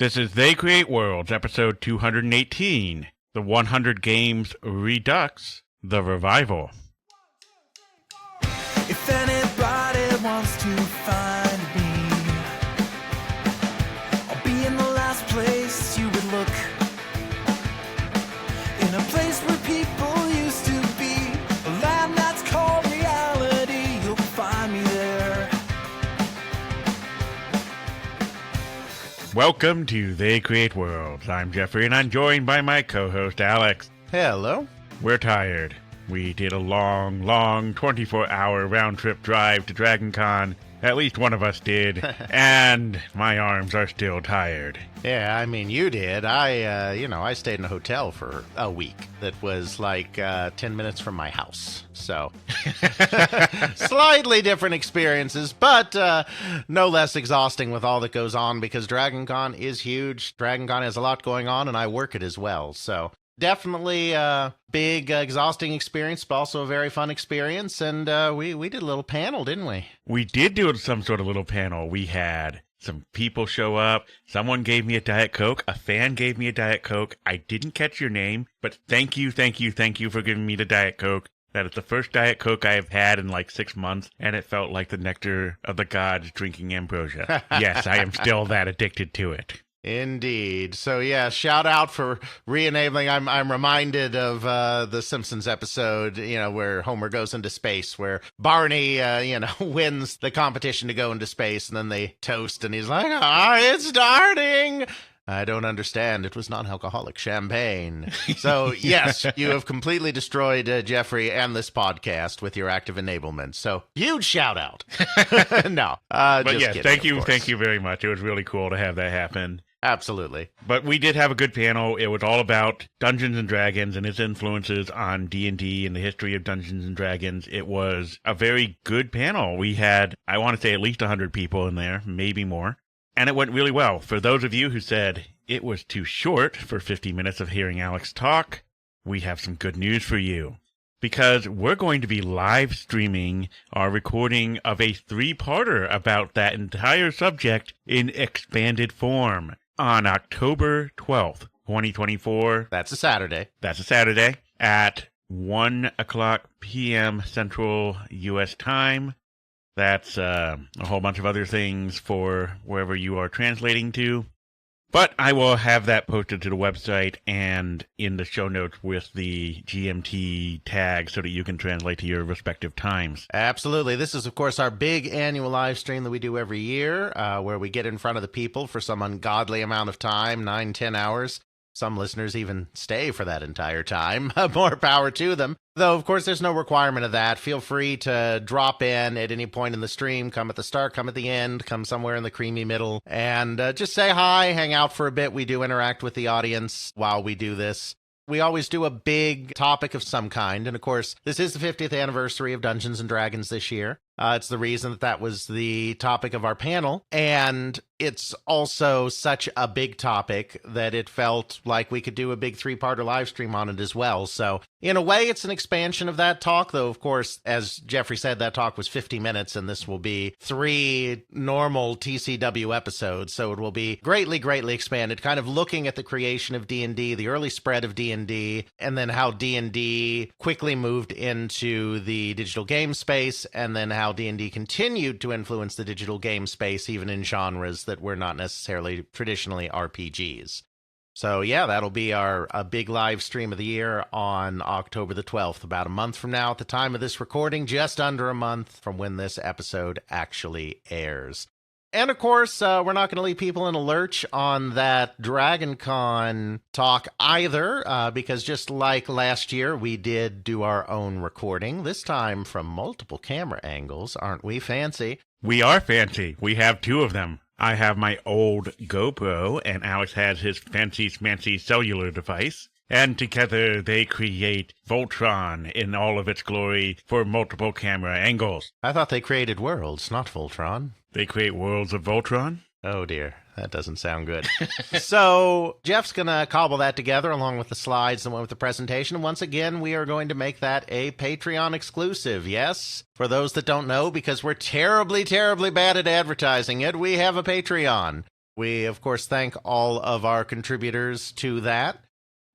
This is They Create Worlds, episode 218, the 100 Games Redux, the Revival. If anybody wants to find me, I'll be in the last place you would look. In a place where people used to be, a land that's called reality, you'll find me there. Welcome to They Create Worlds. I'm Jeffrey, and I'm joined by my co-host, Alex. Hello. We're tired. We did a long 24-hour round-trip drive to DragonCon. At least one of us did. And my arms are still tired. Yeah, I mean, you did. I stayed in a hotel for a week that was like 10 minutes from my house. So, slightly different experiences, but no less exhausting with all that goes on because DragonCon is huge. DragonCon has a lot going on, and I work it as well. So, definitely a big, exhausting experience, but also a very fun experience. And we did a little panel, didn't we? We did do some sort of little panel. We had some people show up. Someone gave me a Diet Coke. A fan gave me a Diet Coke. I didn't catch your name, but thank you for giving me the Diet Coke. That is the first Diet Coke I have had in like 6 months, and it felt like the nectar of the gods drinking ambrosia. Yes, I am still that addicted to it. Indeed. So yeah, shout out for re-enabling. I'm reminded of the Simpsons episode, where Homer goes into space, where Barney, wins the competition to go into space, and then they toast, and he's like, it's starting. I don't understand. It was non-alcoholic champagne. So yes, you have completely destroyed Jeffrey and this podcast with your active enablement. So huge shout out. No, but just yes, kidding, thank you very much. It was really cool to have that happen. Absolutely. But we did have a good panel. It was all about Dungeons & Dragons and its influences on D&D and the history of Dungeons & Dragons. It was a very good panel. We had, I want to say, at least 100 people in there, maybe more. And it went really well. For those of you who said it was too short for 50 minutes of hearing Alex talk, we have some good news for you. Because we're going to be live streaming our recording of a 3-parter about that entire subject in expanded form on October 12th, 2024. That's a Saturday. At 1:00 p.m. Central U.S. time. That's a whole bunch of other things for wherever you are translating to. But I will have that posted to the website and in the show notes with the GMT tag so that you can translate to your respective times. Absolutely. This is, of course, our big annual live stream that we do every year, where we get in front of the people for some ungodly amount of time, 9-10 hours. Some listeners even stay for that entire time. More power to them. Though, of course, there's no requirement of that. Feel free to drop in at any point in the stream. Come at the start, come at the end, come somewhere in the creamy middle, and just say hi, hang out for a bit. We do interact with the audience while we do this. We always do a big topic of some kind. And, of course, this is the 50th anniversary of Dungeons & Dragons this year. It's the reason that was the topic of our panel. And it's also such a big topic that it felt like we could do a big 3-parter live stream on it as well. So in a way, it's an expansion of that talk, though, of course, as Jeffrey said, that talk was 50 minutes, and this will be 3 normal TCW episodes. So it will be greatly expanded, kind of looking at the creation of D&D, the early spread of D&D, and then how D&D quickly moved into the digital game space, and then how D&D continued to influence the digital game space, even in genres that were not necessarily traditionally RPGs. So yeah, that'll be a big live stream of the year on October the 12th, about a month from now at the time of this recording, just under a month from when this episode actually airs. And of course, we're not going to leave people in a lurch on that DragonCon talk either, because just like last year, we did do our own recording, this time from multiple camera angles. Aren't we fancy? We are fancy. We have 2 of them. I have my old GoPro, and Alex has his fancy smancy cellular device. And together they create Voltron in all of its glory for multiple camera angles. I thought they created worlds, not Voltron. They create worlds of Voltron? Oh dear, that doesn't sound good. So Jeff's going to cobble that together along with the slides and with the presentation. And once again, we are going to make that a Patreon exclusive. Yes, for those that don't know, because we're terribly bad at advertising it, we have a Patreon. We, of course, thank all of our contributors to that.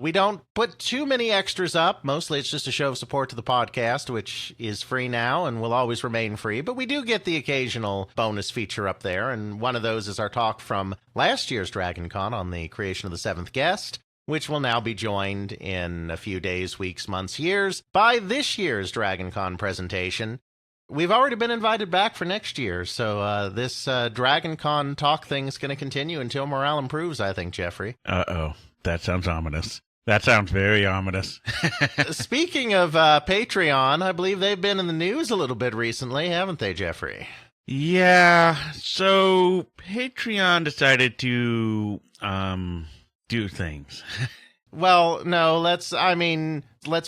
We don't put too many extras up. Mostly it's just a show of support to the podcast, which is free now and will always remain free. But we do get the occasional bonus feature up there, and one of those is our talk from last year's Dragon Con on the creation of the seventh guest, which will now be joined in a few days, weeks, months, years by this year's Dragon Con presentation. We've already been invited back for next year, so this Dragon Con talk thing is going to continue until morale improves, I think, Jeffrey. Uh-oh. That sounds ominous. That sounds very ominous. Speaking of Patreon, I believe they've been in the news a little bit recently, haven't they, Jeffrey? Yeah, so Patreon decided to do things. Well, no, let's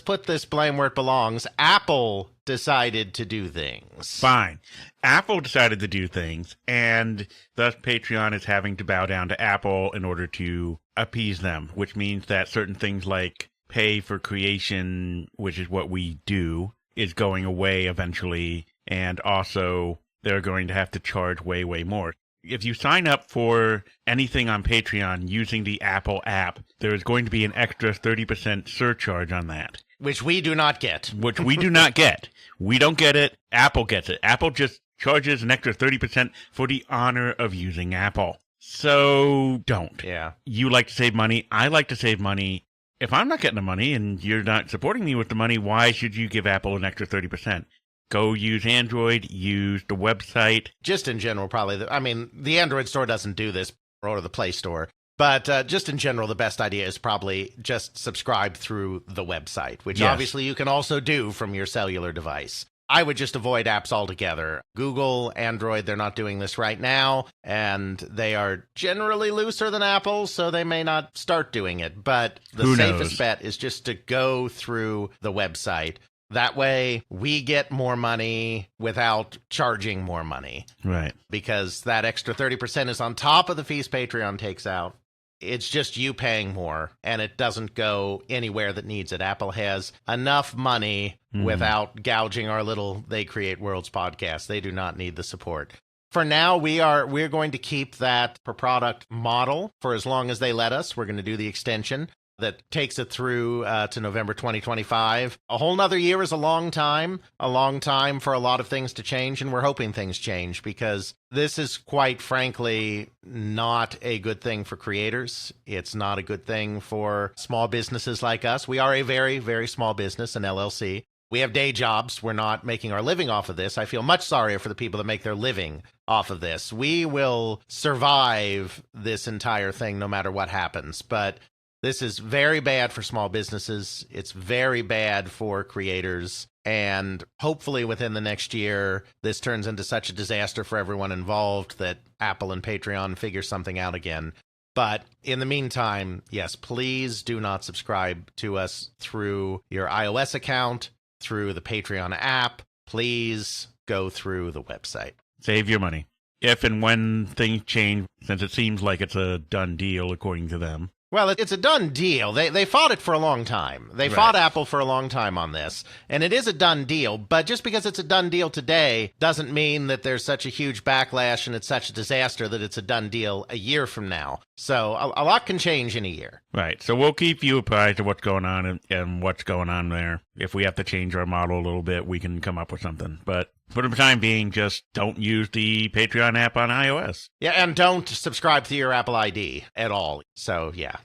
put this blame where it belongs. Apple decided to do things. Fine. Apple decided to do things, and thus Patreon is having to bow down to Apple in order to appease them, which means that certain things like pay for creation, which is what we do, is going away eventually, and also they're going to have to charge way, way more. If you sign up for anything on Patreon using the Apple app, there is going to be an extra 30% surcharge on that. Which we do not get. Which we do not get. We don't get it. Apple gets it. Apple just charges an extra 30% for the honor of using Apple. So don't. Yeah. You like to save money. I like to save money. If I'm not getting the money and you're not supporting me with the money, why should you give Apple an extra 30%? Go use Android, use the website. Just in general, probably. The Android store doesn't do this, or the Play Store. But just in general, the best idea is probably just subscribe through the website, which obviously you can also do from your cellular device. I would just avoid apps altogether. Google, Android, they're not doing this right now, and they are generally looser than Apple, so they may not start doing it. But the safest bet is just to go through the website. That way, we get more money without charging more money. Right. Because that extra 30% is on top of the fees Patreon takes out. It's just you paying more, and it doesn't go anywhere that needs it. Apple has enough money without gouging our little They Create Worlds podcast. They do not need the support. For now, we're going to keep that per product model for as long as they let us. We're going to do the extension that takes it through to November 2025. A whole nother year is a long time for a lot of things to change, and we're hoping things change because this is quite frankly not a good thing for creators. It's not a good thing for small businesses like us. We are a very, very small business, an LLC. We have day jobs. We're not making our living off of this. I feel much sorrier for the people that make their living off of this. We will survive this entire thing no matter what happens, but this is very bad for small businesses. It's very bad for creators. And hopefully within the next year, this turns into such a disaster for everyone involved that Apple and Patreon figure something out again. But in the meantime, yes, please do not subscribe to us through your iOS account, through the Patreon app. Please go through the website. Save your money. If and when things change, since it seems like it's a done deal according to them. Well, it's a done deal. They fought it for a long time. They fought Apple for a long time on this, and it is a done deal. But just because it's a done deal today doesn't mean that there's such a huge backlash and it's such a disaster that it's a done deal a year from now. So a lot can change in a year. Right. So we'll keep you apprised of what's going on and what's going on there. If we have to change our model a little bit, we can come up with something. But for the time being, just don't use the Patreon app on iOS. Yeah, and don't subscribe to your Apple ID at all. So, yeah.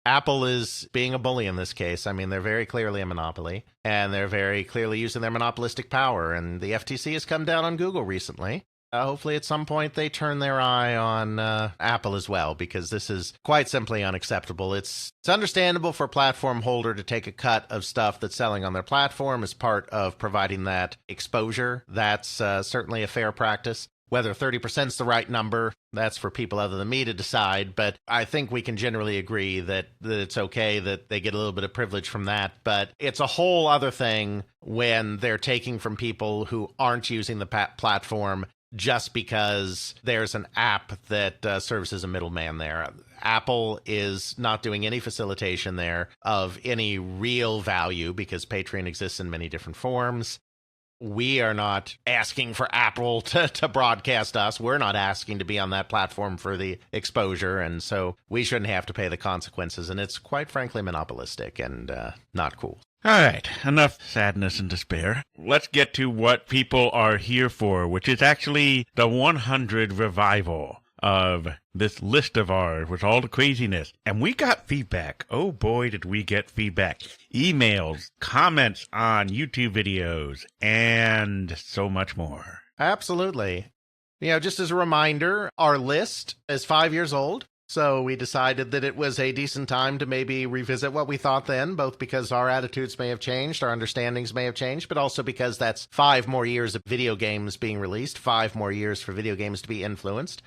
Apple is being a bully in this case. I mean, they're very clearly a monopoly, and they're very clearly using their monopolistic power, and the FTC has come down on Google recently. Hopefully at some point they turn their eye on Apple as well, because this is quite simply unacceptable. It's understandable for a platform holder to take a cut of stuff that's selling on their platform as part of providing that exposure. That's certainly a fair practice. Whether 30% is the right number, that's for people other than me to decide. But I think we can generally agree that it's okay that they get a little bit of privilege from that. But it's a whole other thing when they're taking from people who aren't using the platform just because there's an app that serves as a middleman there. Apple is not doing any facilitation there of any real value because Patreon exists in many different forms. we are not asking for Apple to broadcast us. We're not asking to be on that platform for the exposure, and so we shouldn't have to pay the consequences. And it's quite frankly monopolistic and not cool. All right, enough sadness and despair. Let's get to what people are here for, which is actually the 100 revival of this list of ours with all the craziness. And we got feedback. Oh boy, did we get feedback. Emails, comments on YouTube videos, and so much more. Absolutely. Just as a reminder, our list is 5 years old. So we decided that it was a decent time to maybe revisit what we thought then, both because our attitudes may have changed, our understandings may have changed, but also because that's 5 more years of video games being released, 5 more years for video games to be influenced.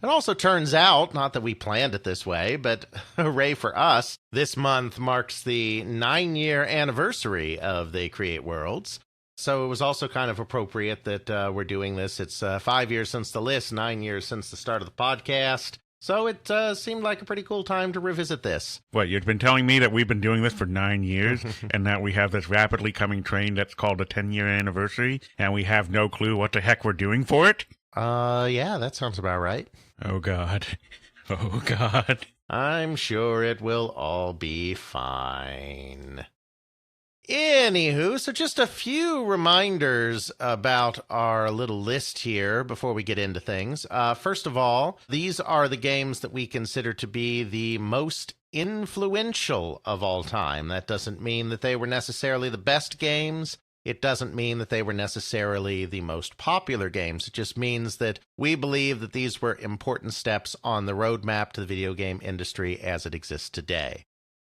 It also turns out, not that we planned it this way, but hooray for us, this month marks the 9-year anniversary of They Create Worlds. So it was also kind of appropriate that we're doing this. It's 5 years since the list, 9 years since the start of the podcast. So it seemed like a pretty cool time to revisit this. What, you've been telling me that we've been doing this for 9 years and that we have this rapidly coming train that's called the 10-year anniversary and we have no clue what the heck we're doing for it? Yeah, that sounds about right. Oh, God. Oh, God. I'm sure it will all be fine. Anywho, so just a few reminders about our little list here before we get into things. First of all, these are the games that we consider to be the most influential of all time. That doesn't mean that they were necessarily the best games. It doesn't mean that they were necessarily the most popular games. It just means that we believe that these were important steps on the roadmap to the video game industry as it exists today.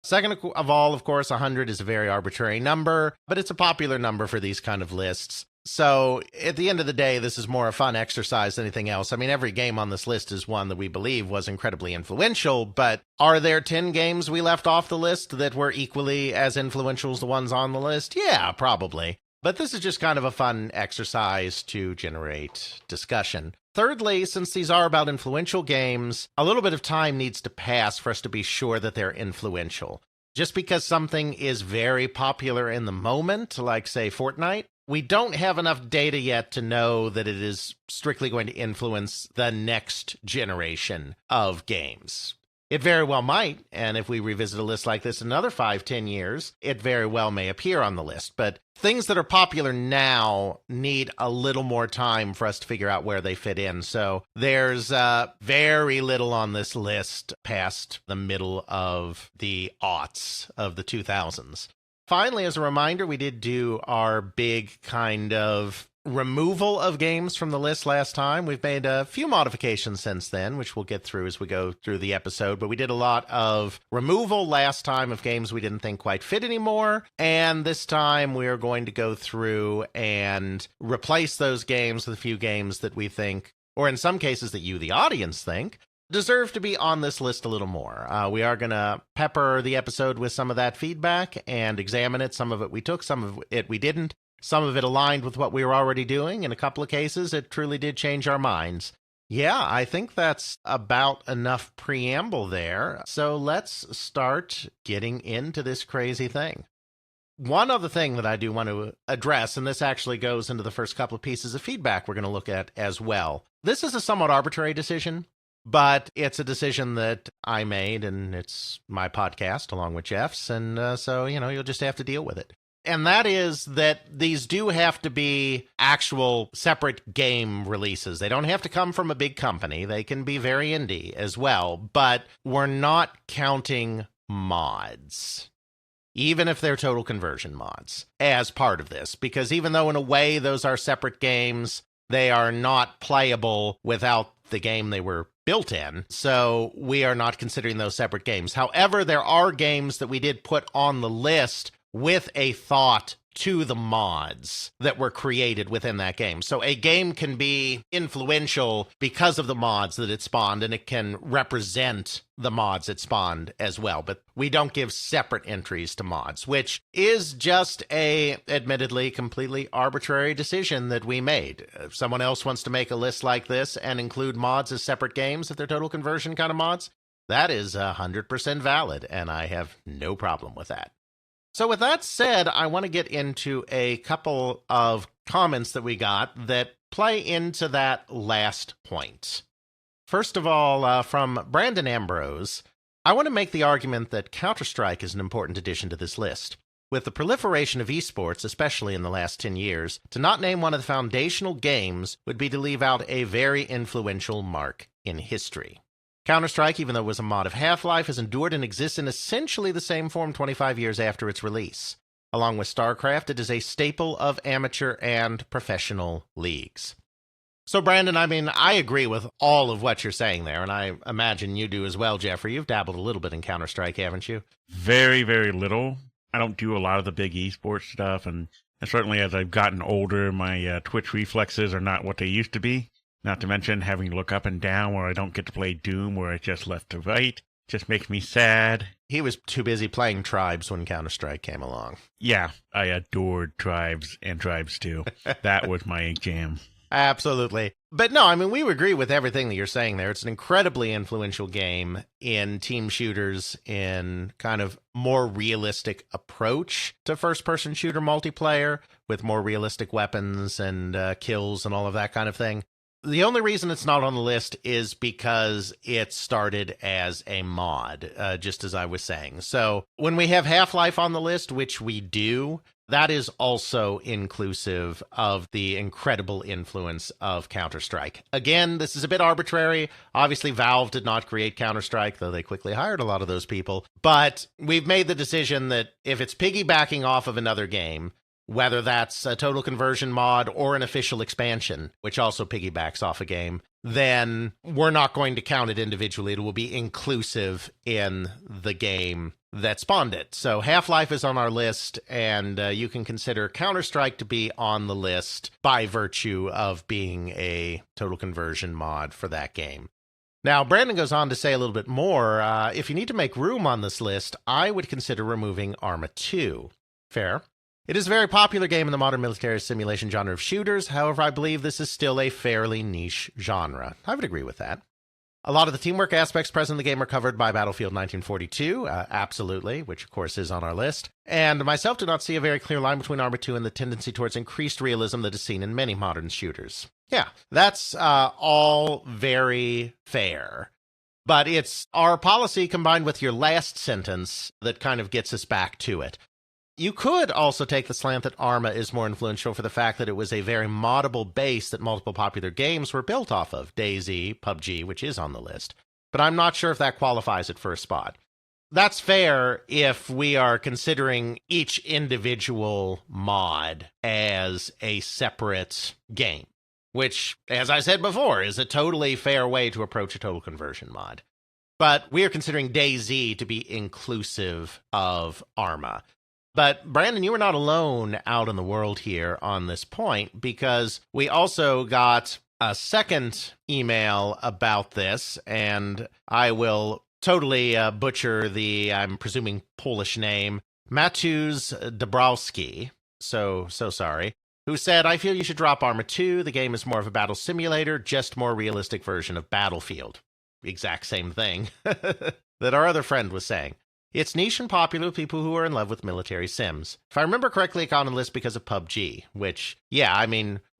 Second of all, of course, 100 is a very arbitrary number, but it's a popular number for these kind of lists. So at the end of the day, this is more a fun exercise than anything else. I mean, every game on this list is one that we believe was incredibly influential, but are there 10 games we left off the list that were equally as influential as the ones on the list? Yeah, probably. But this is just kind of a fun exercise to generate discussion. Thirdly, since these are about influential games, a little bit of time needs to pass for us to be sure that they're influential. Just because something is very popular in the moment, like, say, Fortnite, we don't have enough data yet to know that it is strictly going to influence the next generation of games. It very well might, and if we revisit a list like this in another 5-10 years, it very well may appear on the list. But things that are popular now need a little more time for us to figure out where they fit in. So there's very little on this list past the middle of the aughts of the 2000s. Finally, as a reminder, we did do our big kind of removal of games from the list last time. We've made a few modifications since then, which we'll get through as we go through the episode, but we did a lot of removal last time of games we didn't think quite fit anymore, and this time we're going to go through and replace those games with a few games that we think, or in some cases that you, the audience, think, deserve to be on this list a little more. We are going to pepper the episode with some of that feedback and examine it. Some of it we took, some of it we didn't. Some of it aligned with what we were already doing. In a couple of cases, it truly did change our minds. Yeah, I think that's about enough preamble there. So let's start getting into this crazy thing. One other thing that I do want to address, and this actually goes into the first couple of pieces of feedback we're going to look at as well. This is a somewhat arbitrary decision, but it's a decision that I made, and it's my podcast along with Jeff's, and so, you'll just have to deal with it. And that is that these do have to be actual separate game releases. They don't have to come from a big company. They can be very indie as well, but we're not counting mods, even if they're total conversion mods, as part of this. Because even though in a way those are separate games, they are not playable without the game they were built in. So we are not considering those separate games. However, there are games that we did put on the list with a thought to the mods that were created within that game. So a game can be influential because of the mods that it spawned, and it can represent the mods it spawned as well. But we don't give separate entries to mods, which is just a, admittedly, completely arbitrary decision that we made. If someone else wants to make a list like this and include mods as separate games, if they're total conversion kind of mods, that is 100% valid, and I have no problem with that. So with that said, I want to get into a couple of comments that we got that play into that last point. First of all, from Brandon Ambrose, I want to make the argument that Counter-Strike is an important addition to this list. With the proliferation of esports, especially in the last 10 years, to not name one of the foundational games would be to leave out a very influential mark in history. Counter-Strike, even though it was a mod of Half-Life, has endured and exists in essentially the same form 25 years after its release. Along with StarCraft, it is a staple of amateur and professional leagues. So, Brandon, I agree with all of what you're saying there, and I imagine you do as well, Jeffrey. You've dabbled a little bit in Counter-Strike, haven't you? Very, very little. I don't do a lot of the big esports stuff, and certainly as I've gotten older, my twitch reflexes are not what they used to be. Not to mention having to look up and down where I don't get to play Doom, where it's just left to right. Just makes me sad. He was too busy playing Tribes when Counter-Strike came along. Yeah, I adored Tribes and Tribes 2. That was my jam. Absolutely. But no, we agree with everything that you're saying there. It's an incredibly influential game in team shooters, in kind of more realistic approach to first-person shooter multiplayer with more realistic weapons and kills and all of that kind of thing. The only reason it's not on the list is because it started as a mod, just as I was saying. So when we have Half-Life on the list, which we do, that is also inclusive of the incredible influence of Counter-Strike. Again, this is a bit arbitrary. Obviously, Valve did not create Counter-Strike, though they quickly hired a lot of those people. But we've made the decision that if it's piggybacking off of another game, whether that's a total conversion mod or an official expansion, which also piggybacks off a game, then we're not going to count it individually. It will be inclusive in the game that spawned it. So Half-Life is on our list, and you can consider Counter-Strike to be on the list by virtue of being a total conversion mod for that game. Now, Brandon goes on to say a little bit more. If you need to make room on this list, I would consider removing Arma 2. Fair. It is a very popular game in the modern military simulation genre of shooters. However, I believe this is still a fairly niche genre. I would agree with that. A lot of the teamwork aspects present in the game are covered by Battlefield 1942, absolutely, which of course is on our list. And myself do not see a very clear line between Arma 2 and the tendency towards increased realism that is seen in many modern shooters. Yeah, that's all very fair. But it's our policy combined with your last sentence that kind of gets us back to it. You could also take the slant that Arma is more influential for the fact that it was a very moddable base that multiple popular games were built off of, DayZ, PUBG, which is on the list. But I'm not sure if that qualifies it for a spot. That's fair if we are considering each individual mod as a separate game, which, as I said before, is a totally fair way to approach a total conversion mod. But we are considering DayZ to be inclusive of Arma. But Brandon, you were not alone out in the world here on this point, because we also got a second email about this, and I will totally butcher the, I'm presuming, Polish name, Matusz Dabrowski, so sorry, who said, I feel you should drop Arma 2. The game is more of a battle simulator, just more realistic version of Battlefield. Exact same thing that our other friend was saying. It's niche and popular with people who are in love with military sims. If I remember correctly, it got on the list because of PUBG, which, yeah,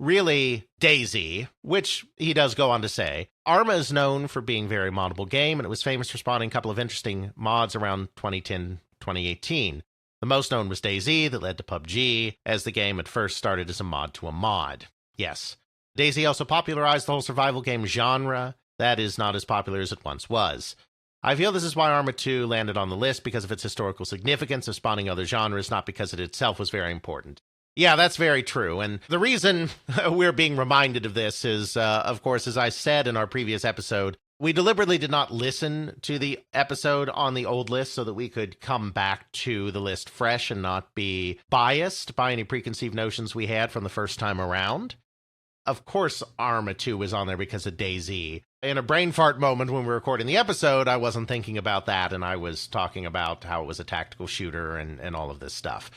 really DayZ, which he does go on to say. Arma is known for being a very moddable game, and it was famous for spawning a couple of interesting mods around 2010, 2018. The most known was DayZ, that led to PUBG, as the game at first started as a mod to a mod. Yes. DayZ also popularized the whole survival game genre. That is not as popular as it once was. I feel this is why Arma 2 landed on the list, because of its historical significance of spawning other genres, not because it itself was very important. Yeah, that's very true. And the reason we're being reminded of this is, of course, as I said in our previous episode, we deliberately did not listen to the episode on the old list so that we could come back to the list fresh and not be biased by any preconceived notions we had from the first time around. Of course, Arma 2 was on there because of DayZ. In a brain fart moment when we were recording the episode, I wasn't thinking about that, and I was talking about how it was a tactical shooter and all of this stuff.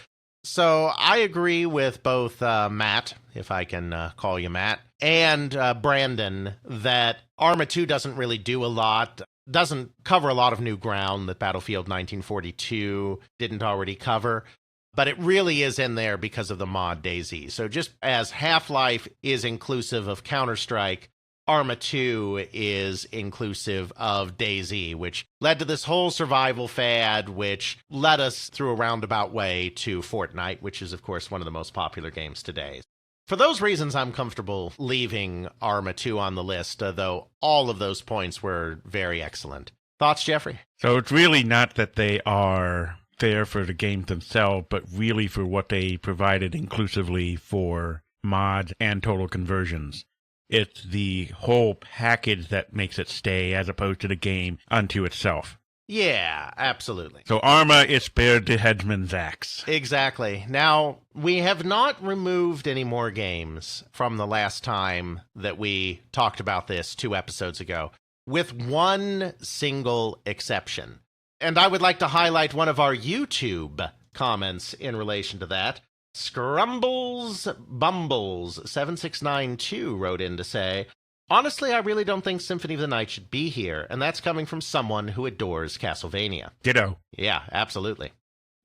So I agree with both Matt, if I can call you Matt, and Brandon, that Arma 2 doesn't really do a lot, doesn't cover a lot of new ground that Battlefield 1942 didn't already cover. but it really is in there because of the mod DayZ. So just as Half-Life is inclusive of Counter-Strike, Arma 2 is inclusive of DayZ, which led to this whole survival fad, which led us through a roundabout way to Fortnite, which is, of course, one of the most popular games today. For those reasons, I'm comfortable leaving Arma 2 on the list, though all of those points were very excellent. Thoughts, Jeffrey? So it's really not that they are there for the games themselves, but really for what they provided inclusively for mods and total conversions. It's the whole package that makes it stay as opposed to the game unto itself. Yeah, absolutely. So Arma is spared to headsman's axe. Exactly. Now, we have not removed any more games from the last time that we talked about this 2 episodes ago, with one single exception. And I would like to highlight one of our YouTube comments in relation to that. Scrumbles Bumbles 7692 wrote in to say, honestly, I really don't think Symphony of the Night should be here, and that's coming from someone who adores Castlevania. Ditto. Yeah, absolutely.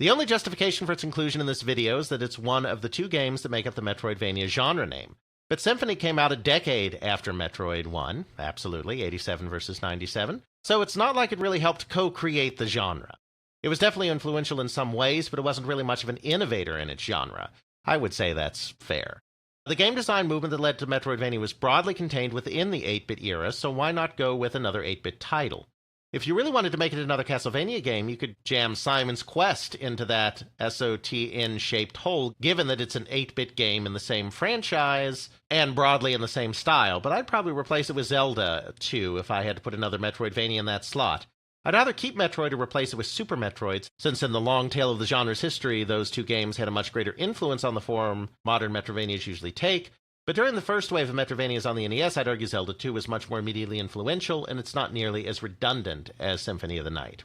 The only justification for its inclusion in this video is that it's one of the 2 games that make up the Metroidvania genre name. But Symphony came out a decade after Metroid 1, absolutely, 87 versus 97, so it's not like it really helped co-create the genre. It was definitely influential in some ways, but it wasn't really much of an innovator in its genre. I would say that's fair. The game design movement that led to Metroidvania was broadly contained within the 8-bit era, so why not go with another 8-bit title? If you really wanted to make it another Castlevania game, you could jam Simon's Quest into that SOTN-shaped hole, given that it's an 8-bit game in the same franchise and broadly in the same style, but I'd probably replace it with Zelda, too, if I had to put another Metroidvania in that slot. I'd rather keep Metroid or replace it with Super Metroids, since in the long tale of the genre's history, those 2 games had a much greater influence on the form modern Metroidvanias usually take. But during the first wave of Metroidvanias on the NES, I'd argue Zelda 2 was much more immediately influential, and it's not nearly as redundant as Symphony of the Night.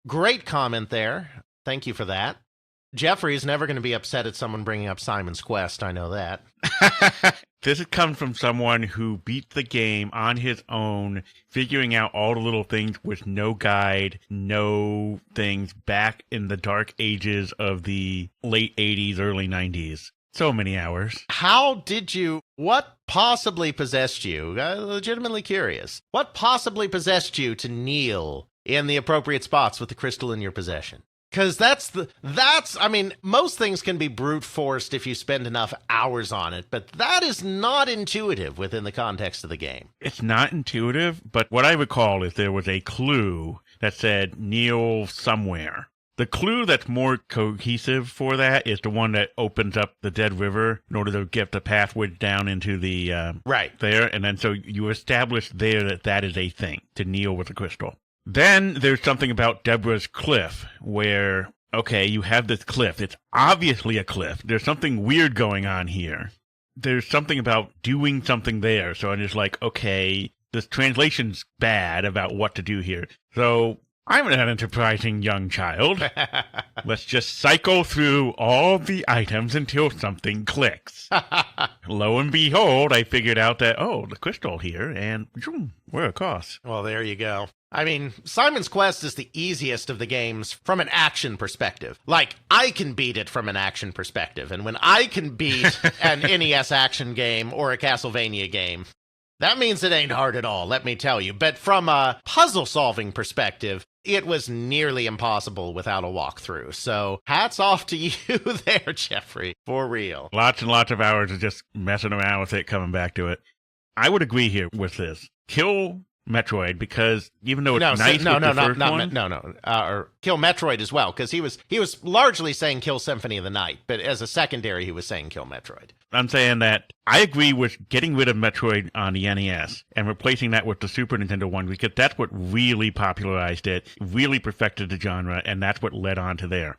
Great comment there. Thank you for that. Jeffrey's never going to be upset at someone bringing up Simon's Quest, I know that. This has come from someone who beat the game on his own, figuring out all the little things with no guide, no things, back in the dark ages of the late 80s, early 90s. So many hours. How did you... What possibly possessed you? I'm legitimately curious. What possibly possessed you to kneel in the appropriate spots with the crystal in your possession? Because I mean, most things can be brute forced if you spend enough hours on it, but that is not intuitive within the context of the game. It's not intuitive, but what I recall is there was a clue that said kneel somewhere. The clue that's more cohesive for that is the one that opens up the Dead River in order to get the pathway down into the... right. There, and then so you establish there that that is a thing, to kneel with a crystal. Then there's something about Deborah's cliff where, okay, you have this cliff. It's obviously a cliff. There's something weird going on here. There's something about doing something there. So I'm just like, okay, this translation's bad about what to do here. So I'm an enterprising young child. Let's just cycle through all the items until something clicks. Lo and behold, I figured out that, oh, the crystal here, and we're across. Well, there you go. I mean, Simon's Quest is the easiest of the games from an action perspective. Like, I can beat it from an action perspective, and when I can beat an NES action game or a Castlevania game, that means it ain't hard at all, let me tell you. But from a puzzle-solving perspective, it was nearly impossible without a walkthrough. So hats off to you there, Jeffrey, for real. Lots and lots of hours of just messing around with it, coming back to it. I would agree here with this. Kill Metroid, because even though it's nice with the first one... or kill Metroid as well, because he was largely saying kill Symphony of the Night, but as a secondary, he was saying kill Metroid. I'm saying that I agree with getting rid of Metroid on the NES and replacing that with the Super Nintendo one, because that's what really popularized it, really perfected the genre, and that's what led on to there.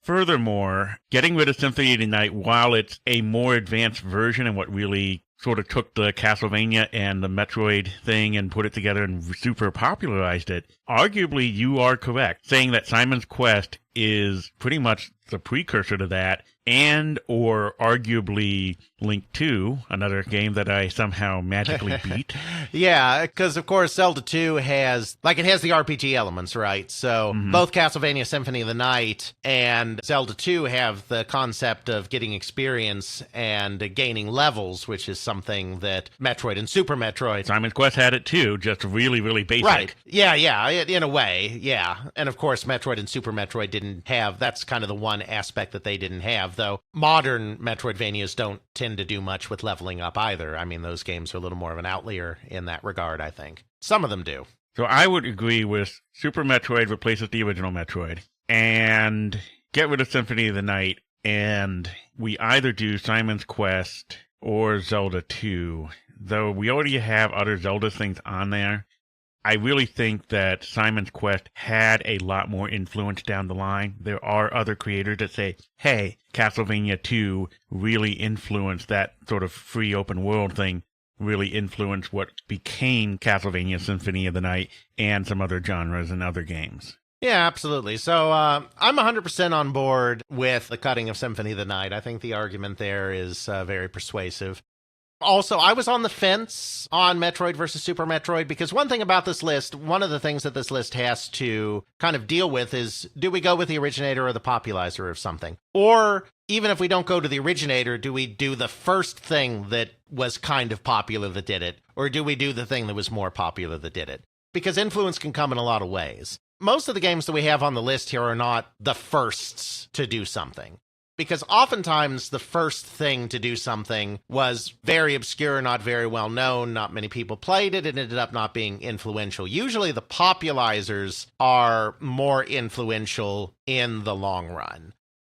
Furthermore, getting rid of Symphony of the Night, while it's a more advanced version and what really sort of took the Castlevania and the Metroid thing and put it together and super popularized it, arguably you are correct, saying that Simon's Quest is pretty much the precursor to that, and or arguably Link 2, another game that I somehow magically beat. Yeah, because of course Zelda 2 has the RPG elements, right? So both Castlevania Symphony of the Night and Zelda 2 have the concept of getting experience and gaining levels, which is something that Metroid and Super Metroid... Simon's Quest had it too, just really, really basic. Right. Yeah, in a way, yeah. And of course Metroid and Super Metroid didn't have... That's kind of the one aspect that they didn't have, though modern Metroidvanias don't tend to do much with leveling up either. I mean, those games are a little more of an outlier in that regard, I think. Some of them do. So I would agree with Super Metroid replaces the original Metroid and get rid of Symphony of the Night, and we either do Simon's Quest or Zelda 2, though we already have other Zelda things on there. I really think that Simon's Quest had a lot more influence down the line. There are other creators that say, hey, Castlevania 2 really influenced that sort of free open world thing, really influenced what became Castlevania Symphony of the Night and some other genres and other games. Yeah, absolutely. So I'm 100% on board with the cutting of Symphony of the Night. I think the argument there is very persuasive. Also, I was on the fence on Metroid versus Super Metroid because one thing about this list, one of the things that this list has to kind of deal with is, do we go with the originator or the popularizer of something? Or even if we don't go to the originator, do we do the first thing that was kind of popular that did it? Or do we do the thing that was more popular that did it? Because influence can come in a lot of ways. Most of the games that we have on the list here are not the firsts to do something. Because oftentimes the first thing to do something was very obscure, not very well known, not many people played it, and ended up not being influential. Usually the popularizers are more influential in the long run.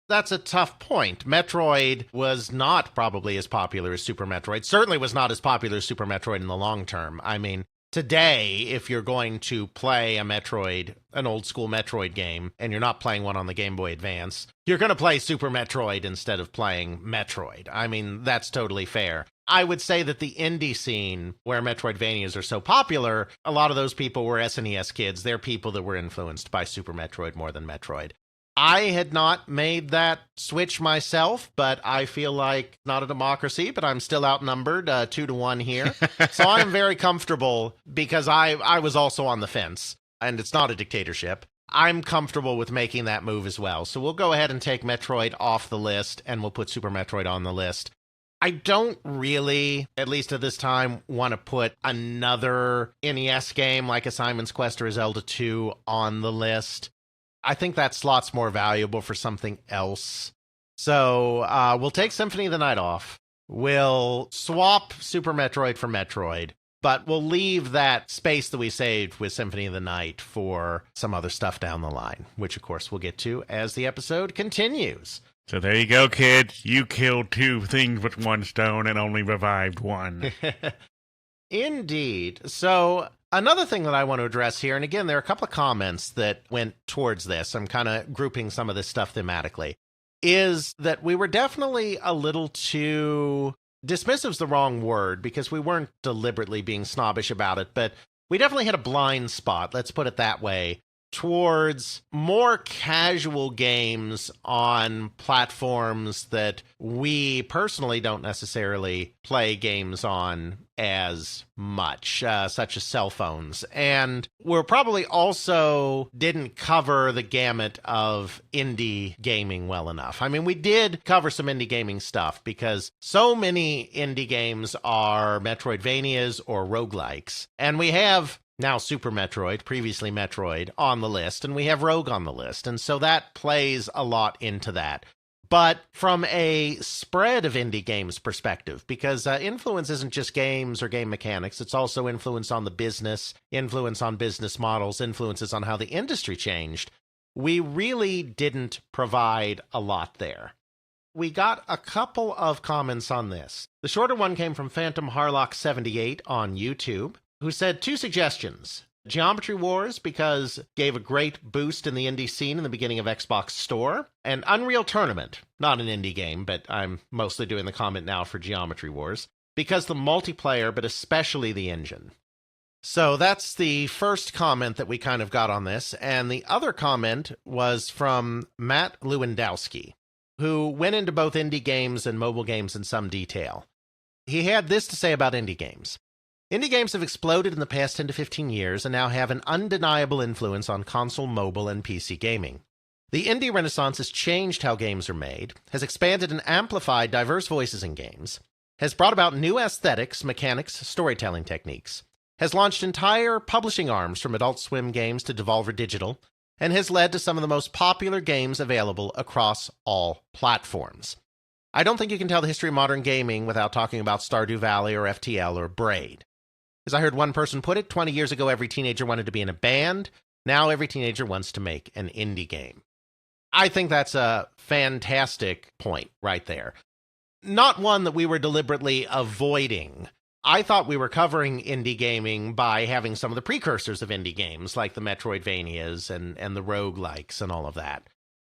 That's a tough point. Metroid was not probably as popular as Super Metroid, certainly was not as popular as Super Metroid in the long term. I mean, today, if you're going to play a Metroid, an old school Metroid game, and you're not playing one on the Game Boy Advance, you're going to play Super Metroid instead of playing Metroid. I mean, that's totally fair. I would say that the indie scene where Metroidvanias are so popular, a lot of those people were SNES kids. They're people that were influenced by Super Metroid more than Metroid. I had not made that switch myself, but I feel like not a democracy, but I'm still outnumbered 2-1 here. So I'm very comfortable because I was also on the fence, and it's not a dictatorship. I'm comfortable with making that move as well. So we'll go ahead and take Metroid off the list, and we'll put Super Metroid on the list. I don't really, at least at this time, want to put another NES game like a Simon's Quest or a Zelda 2 on the list. I think that slot's more valuable for something else. So we'll take Symphony of the Night off. We'll swap Super Metroid for Metroid, but we'll leave that space that we saved with Symphony of the Night for some other stuff down the line, which of course we'll get to as the episode continues. So there you go, kids. You killed 2 things with 1 stone and only revived 1. Indeed. So another thing that I want to address here, and again, there are a couple of comments that went towards this. I'm kind of grouping some of this stuff thematically, is that we were definitely a little too... dismissive's the wrong word because we weren't deliberately being snobbish about it, but we definitely had a blind spot, let's put it that way, towards more casual games on platforms that we personally don't necessarily play games on as much, such as cell phones. And we're probably also didn't cover the gamut of indie gaming well enough. I mean, we did cover some indie gaming stuff because so many indie games are Metroidvanias or roguelikes. And we have now Super Metroid, previously Metroid, on the list, and we have Rogue on the list. And so that plays a lot into that. But from a spread of indie games perspective, because influence isn't just games or game mechanics, it's also influence on the business, influence on business models, influences on how the industry changed, we really didn't provide a lot there. We got a couple of comments on this. The shorter one came from Phantom Harlock 78 on YouTube, who said 2 suggestions. Geometry Wars, because gave a great boost in the indie scene in the beginning of Xbox Store, and Unreal Tournament, not an indie game, but I'm mostly doing the comment now for Geometry Wars, because the multiplayer, but especially the engine. So that's the first comment that we kind of got on this. And the other comment was from Matt Lewandowski, who went into both indie games and mobile games in some detail. He had this to say about indie games. Indie games have exploded in the past 10 to 15 years and now have an undeniable influence on console, mobile, and PC gaming. The indie renaissance has changed how games are made, has expanded and amplified diverse voices in games, has brought about new aesthetics, mechanics, storytelling techniques, has launched entire publishing arms from Adult Swim Games to Devolver Digital, and has led to some of the most popular games available across all platforms. I don't think you can tell the history of modern gaming without talking about Stardew Valley or FTL or Braid. As I heard one person put it, 20 years ago every teenager wanted to be in a band. Now every teenager wants to make an indie game. I think that's a fantastic point right there. Not one that we were deliberately avoiding. I thought we were covering indie gaming by having some of the precursors of indie games, like the Metroidvanias and the roguelikes and all of that.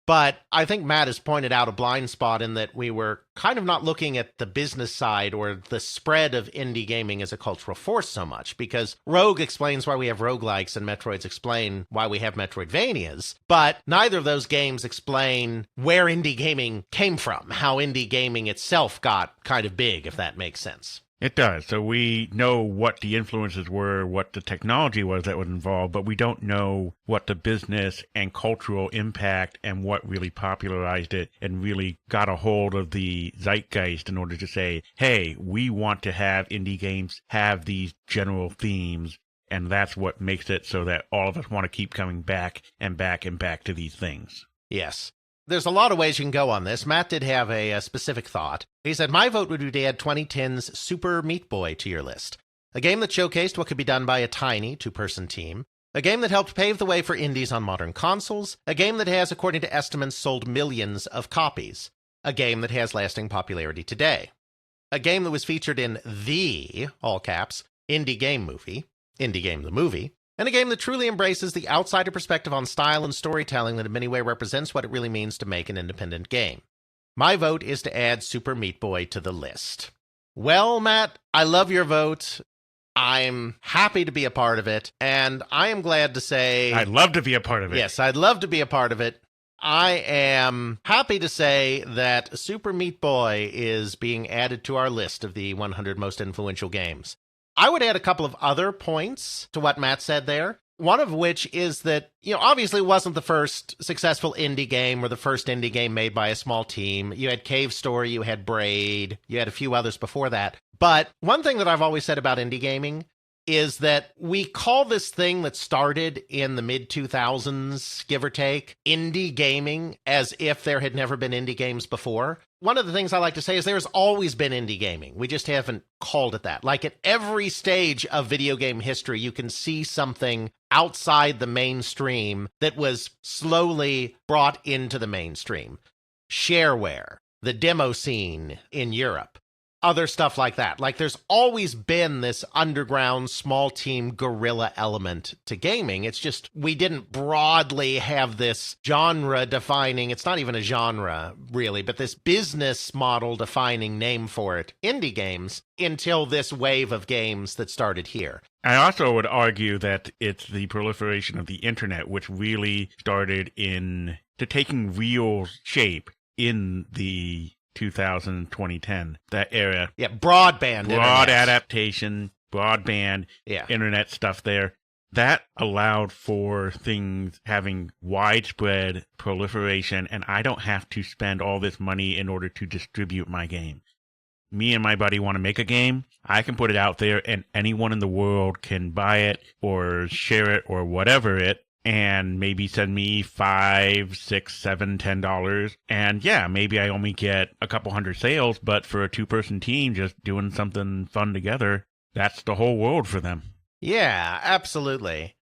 But I think Matt has pointed out a blind spot in that we were kind of not looking at the business side or the spread of indie gaming as a cultural force so much, because Rogue explains why we have roguelikes and Metroids explain why we have Metroidvanias, but neither of those games explain where indie gaming came from, how indie gaming itself got kind of big, if that makes sense. It does. So we know what the influences were, what the technology was that was involved, but we don't know what the business and cultural impact and what really popularized it and really got a hold of the zeitgeist in order to say, hey, we want to have indie games have these general themes, and that's what makes it so that all of us want to keep coming back and back and back to these things. Yes. There's a lot of ways you can go on this. Matt did have a specific thought. He said, my vote would be to add 2010's Super Meat Boy to your list. A game that showcased what could be done by a tiny two-person team. A game that helped pave the way for indies on modern consoles. A game that has, according to estimates, sold millions of copies. A game that has lasting popularity today. A game that was featured in the, all caps, Indie Game Movie, Indie Game the Movie. And a game that truly embraces the outsider perspective on style and storytelling that in many ways represents what it really means to make an independent game. My vote is to add Super Meat Boy to the list. Well, Matt, I love your vote. I'm happy to be a part of it, and I am glad to say... I'd love to be a part of it. Yes, I'd love to be a part of it. I am happy to say that Super Meat Boy is being added to our list of the 100 most influential games. I would add a couple of other points to what Matt said there. One of which is that, obviously it wasn't the first successful indie game or the first indie game made by a small team. You had Cave Story, you had Braid, you had a few others before that. But one thing that I've always said about indie gaming is that we call this thing that started in the mid-2000s, give or take, indie gaming, as if there had never been indie games before. One of the things I like to say is there's always been indie gaming. We just haven't called it that. Like at every stage of video game history, you can see something outside the mainstream that was slowly brought into the mainstream. Shareware, the demo scene in Europe, other stuff like that. Like there's always been this underground small team guerrilla element to gaming. It's just we didn't broadly have this genre defining, it's not even a genre really, but this business model defining name for it, indie games, until this wave of games that started here. I also would argue that it's the proliferation of the internet, which really started to taking real shape in the 2000, 2010, that era. Yeah, broadband. Broad adaptation, broadband, yeah. Internet stuff there. That allowed for things having widespread proliferation, and I don't have to spend all this money in order to distribute my game. Me and my buddy want to make a game, I can put it out there, and anyone in the world can buy it or share it or whatever it, and maybe send me $5, $6, $7, $10. And yeah, maybe I only get a couple hundred sales, but for a two-person team just doing something fun together, that's the whole world for them. Yeah, absolutely.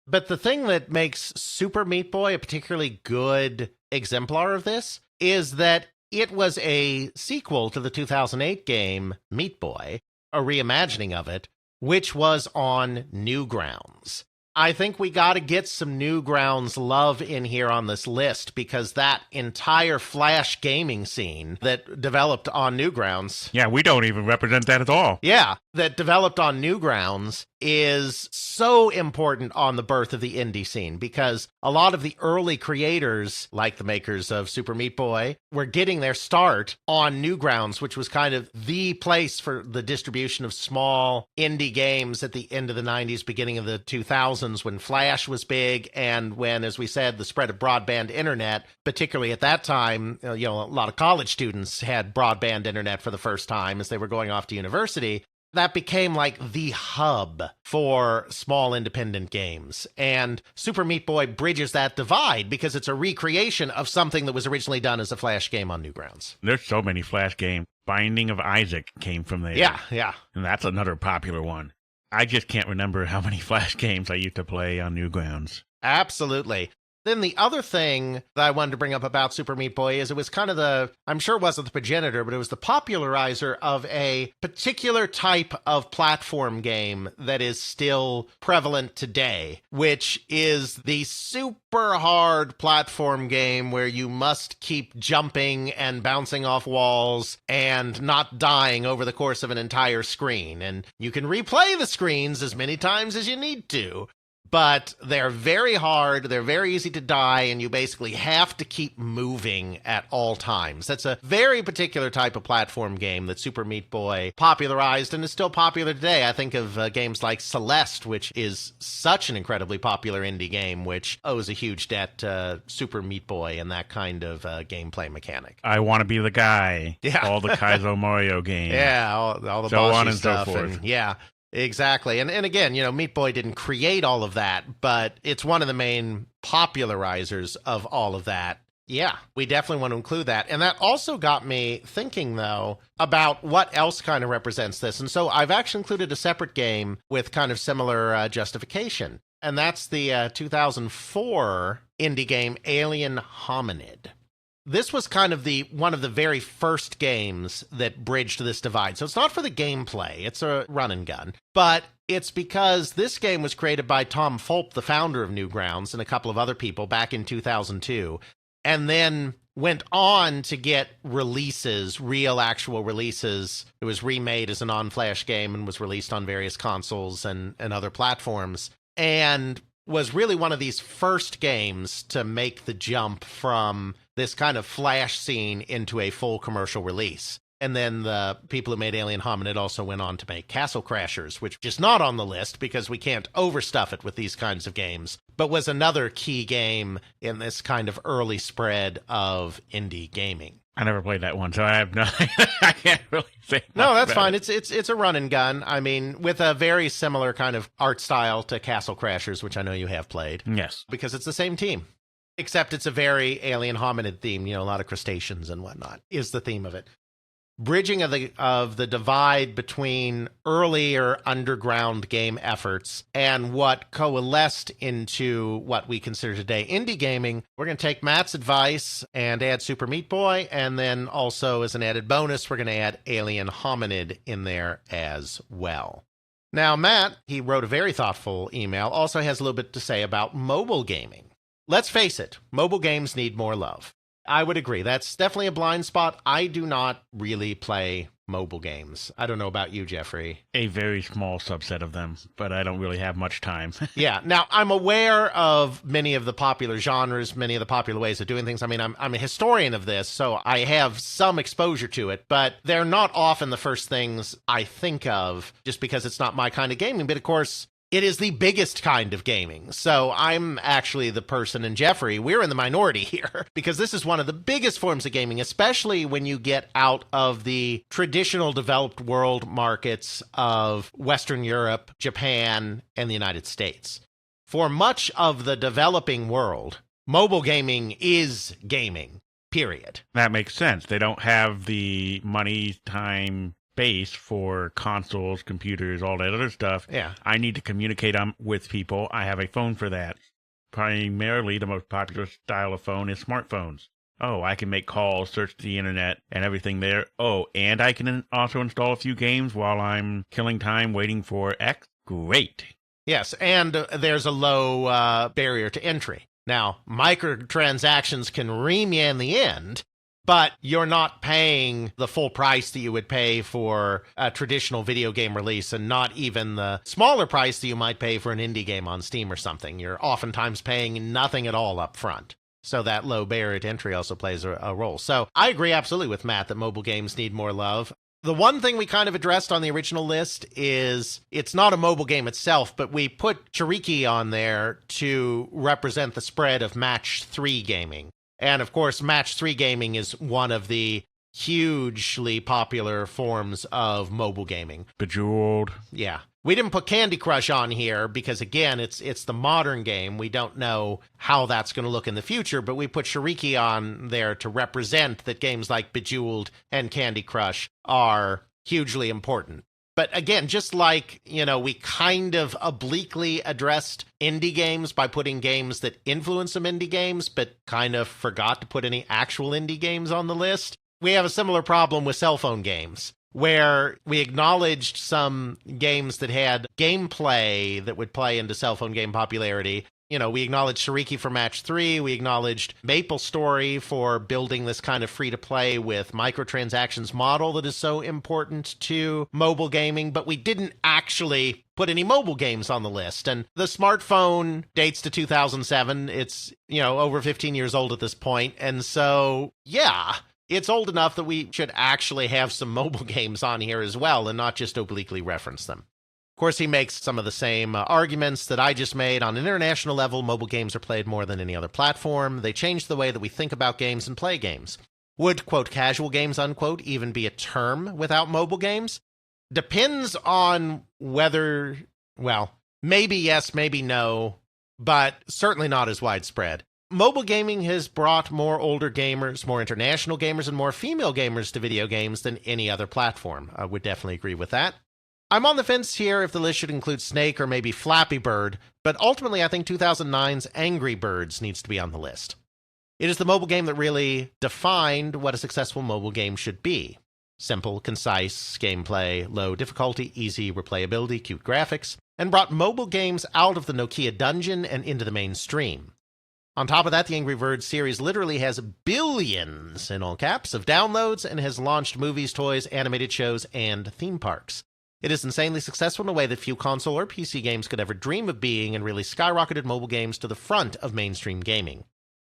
But the thing that makes Super Meat Boy a particularly good exemplar of this is that it was a sequel to the 2008 game Meat Boy, a reimagining of it, which was on Newgrounds. I think we got to get some Newgrounds love in here on this list because that entire Flash gaming scene that developed on Newgrounds. Yeah, we don't even represent that at all. Yeah, that developed on Newgrounds is so important on the birth of the indie scene because a lot of the early creators, like the makers of Super Meat Boy, were getting their start on Newgrounds, which was kind of the place for the distribution of small indie games at the end of the 90s, beginning of the 2000s when Flash was big and when, as we said, the spread of broadband internet, particularly at that time, a lot of college students had broadband internet for the first time as they were going off to university. That became like the hub for small independent games. And Super Meat Boy bridges that divide because it's a recreation of something that was originally done as a Flash game on Newgrounds. There's so many Flash games. Binding of Isaac came from there. Yeah. And that's another popular one. I just can't remember how many Flash games I used to play on Newgrounds. Absolutely. Then the other thing that I wanted to bring up about Super Meat Boy is it was kind of I'm sure it wasn't the progenitor, but it was the popularizer of a particular type of platform game that is still prevalent today, which is the super hard platform game where you must keep jumping and bouncing off walls and not dying over the course of an entire screen. And you can replay the screens as many times as you need to. But they're very hard, they're very easy to die, and you basically have to keep moving at all times. That's a very particular type of platform game that Super Meat Boy popularized and is still popular today. I think of games like Celeste, which is such an incredibly popular indie game, which owes a huge debt to Super Meat Boy and that kind of gameplay mechanic. I Want to Be the Guy. Yeah. All the Kaizo Mario games. Yeah, all the so bossy on and stuff. so forth. And, yeah. Exactly. And again, Meat Boy didn't create all of that, but it's one of the main popularizers of all of that. Yeah, we definitely want to include that. And that also got me thinking, though, about what else kind of represents this. And so I've actually included a separate game with kind of similar justification. And that's the 2004 indie game Alien Hominid. This was kind of one of the very first games that bridged this divide. So it's not for the gameplay, it's a run and gun, but it's because this game was created by Tom Fulp, the founder of Newgrounds, and a couple of other people back in 2002, and then went on to get releases, real actual releases. It was remade as a non-Flash game and was released on various consoles and other platforms, and was really one of these first games to make the jump from this kind of Flash scene into a full commercial release. And then the people who made Alien Hominid also went on to make Castle Crashers, which is not on the list because we can't overstuff it with these kinds of games, but was another key game in this kind of early spread of indie gaming. I never played that one, so I have nothing. I can't really say. No, that's fine. It's a run and gun. I mean, with a very similar kind of art style to Castle Crashers, which I know you have played. Yes. Because it's the same team. Except it's a very Alien Hominid theme, a lot of crustaceans and whatnot is the theme of it. Bridging of the divide between earlier underground game efforts and what coalesced into what we consider today indie gaming. We're going to take Matt's advice and add Super Meat Boy, and then also as an added bonus, we're going to add Alien Hominid in there as well. Now, Matt, he wrote a very thoughtful email, also has a little bit to say about mobile gaming. Let's face it, mobile games need more love. I would agree. That's definitely a blind spot. I do not really play mobile games. I don't know about you, Jeffrey. A very small subset of them, but I don't really have much time. Yeah. Now, I'm aware of many of the popular genres, many of the popular ways of doing things. I mean, I'm a historian of this, so I have some exposure to it, but they're not often the first things I think of just because it's not my kind of gaming. But of course, it is the biggest kind of gaming. So I'm actually the person, and Jeffrey, we're in the minority here because this is one of the biggest forms of gaming, especially when you get out of the traditional developed world markets of Western Europe, Japan, and the United States. For much of the developing world, mobile gaming is gaming, period. That makes sense. They don't have the money, time, base for consoles, computers, all that other stuff. Yeah. I need to communicate with people. I have a phone for that. Primarily, the most popular style of phone is smartphones. Oh, I can make calls, search the internet, and everything there. Oh, and I can also install a few games while I'm killing time waiting for X. Great. Yes, and there's a low barrier to entry. Now, microtransactions can ream you in the end, but you're not paying the full price that you would pay for a traditional video game release, and not even the smaller price that you might pay for an indie game on Steam or something. You're oftentimes paying nothing at all up front. So that low barrier to entry also plays a role. So I agree absolutely with Matt that mobile games need more love. The one thing we kind of addressed on the original list is it's not a mobile game itself, but we put Chiriki on there to represent the spread of Match 3 gaming. And of course, Match 3 gaming is one of the hugely popular forms of mobile gaming. Bejeweled. Yeah. We didn't put Candy Crush on here because, again, it's the modern game. We don't know how that's going to look in the future, but we put Shiriki on there to represent that games like Bejeweled and Candy Crush are hugely important. But again, just like, we kind of obliquely addressed indie games by putting games that influence some indie games, but kind of forgot to put any actual indie games on the list, we have a similar problem with cell phone games, where we acknowledged some games that had gameplay that would play into cell phone game popularity. We acknowledged Shiriki for Match 3. We acknowledged MapleStory for building this kind of free-to-play with microtransactions model that is so important to mobile gaming, but we didn't actually put any mobile games on the list. And the smartphone dates to 2007. It's, over 15 years old at this point. And so, yeah, it's old enough that we should actually have some mobile games on here as well and not just obliquely reference them. Of course, he makes some of the same arguments that I just made. On an international level, mobile games are played more than any other platform. They change the way that we think about games and play games. Would, quote, casual games, unquote, even be a term without mobile games? Depends on whether, maybe yes, maybe no, but certainly not as widespread. Mobile gaming has brought more older gamers, more international gamers, and more female gamers to video games than any other platform. I would definitely agree with that. I'm on the fence here if the list should include Snake or maybe Flappy Bird, but ultimately I think 2009's Angry Birds needs to be on the list. It is the mobile game that really defined what a successful mobile game should be. Simple, concise gameplay, low difficulty, easy replayability, cute graphics, and brought mobile games out of the Nokia dungeon and into the mainstream. On top of that, the Angry Birds series literally has billions, in all caps, of downloads and has launched movies, toys, animated shows, and theme parks. It is insanely successful in a way that few console or PC games could ever dream of being, and really skyrocketed mobile games to the front of mainstream gaming.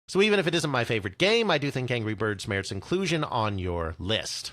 So even if it isn't my favorite game, I do think Angry Birds merits inclusion on your list.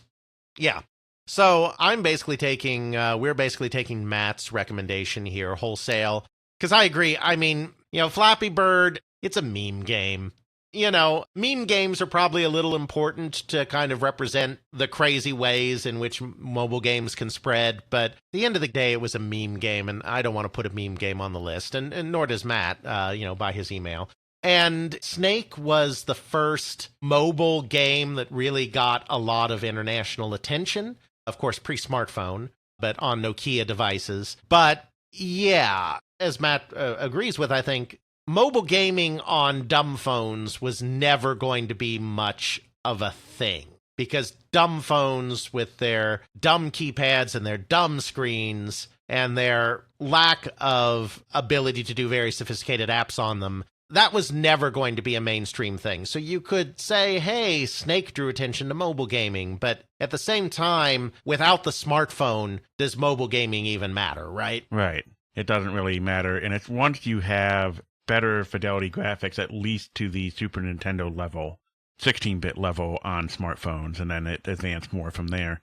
Yeah. So we're basically taking Matt's recommendation here wholesale, because I agree. I mean, Flappy Bird, it's a meme game. Meme games are probably a little important to kind of represent the crazy ways in which mobile games can spread, but at the end of the day, it was a meme game, and I don't want to put a meme game on the list, and nor does Matt, by his email. And Snake was the first mobile game that really got a lot of international attention, of course, pre-smartphone, but on Nokia devices. But yeah, as Matt agrees with, I think, mobile gaming on dumb phones was never going to be much of a thing, because dumb phones with their dumb keypads and their dumb screens and their lack of ability to do very sophisticated apps on them, that was never going to be a mainstream thing. So you could say, hey, Snake drew attention to mobile gaming, but at the same time, without the smartphone, does mobile gaming even matter, right? Right. It doesn't really matter. And it's once you have better fidelity graphics, at least to the Super Nintendo level, 16-bit level on smartphones, and then it advanced more from there.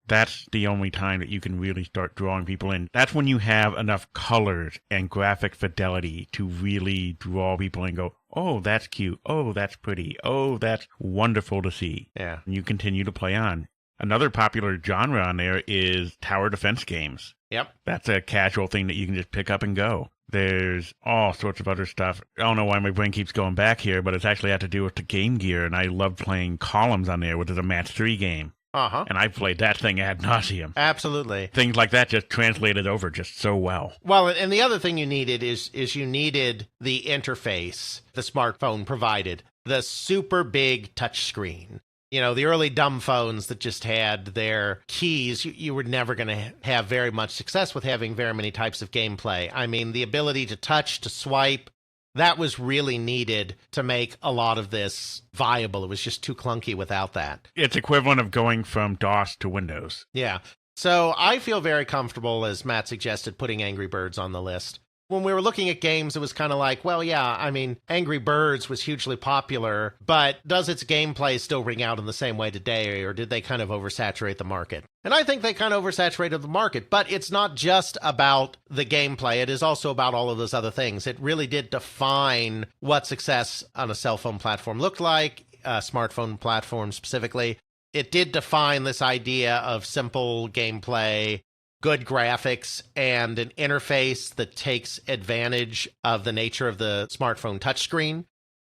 That's the only time that you can really start drawing people in. That's when you have enough colors and graphic fidelity to really draw people in and go, oh, that's cute. Oh, that's pretty. Oh, that's wonderful to see. Yeah. And you continue to play on. Another popular genre on there is tower defense games. Yep. That's a casual thing that you can just pick up and go. There's all sorts of other stuff. I don't know why my brain keeps going back here, but it's actually had to do with the Game Gear, and I love playing Columns on there, which is a Match 3 game. Uh-huh. And I've played that thing ad nauseum. Absolutely. Things like that just translated over just so well. Well, and the other thing you needed is you needed the interface the smartphone provided, the super big touch screen. The early dumb phones that just had their keys, you were never going to have very much success with having very many types of gameplay. I mean, the ability to touch, to swipe, that was really needed to make a lot of this viable. It was just too clunky without that. It's equivalent of going from DOS to Windows. Yeah. So I feel very comfortable, as Matt suggested, putting Angry Birds on the list. When we were looking at games, it was kind of like, well, yeah, I mean, Angry Birds was hugely popular, but does its gameplay still ring out in the same way today, or did they kind of oversaturate the market? And I think they kind of oversaturated the market, but it's not just about the gameplay. It is also about all of those other things. It really did define what success on a cell phone platform looked like, a smartphone platform specifically. It did define this idea of simple gameplay, good graphics, and an interface that takes advantage of the nature of the smartphone touchscreen.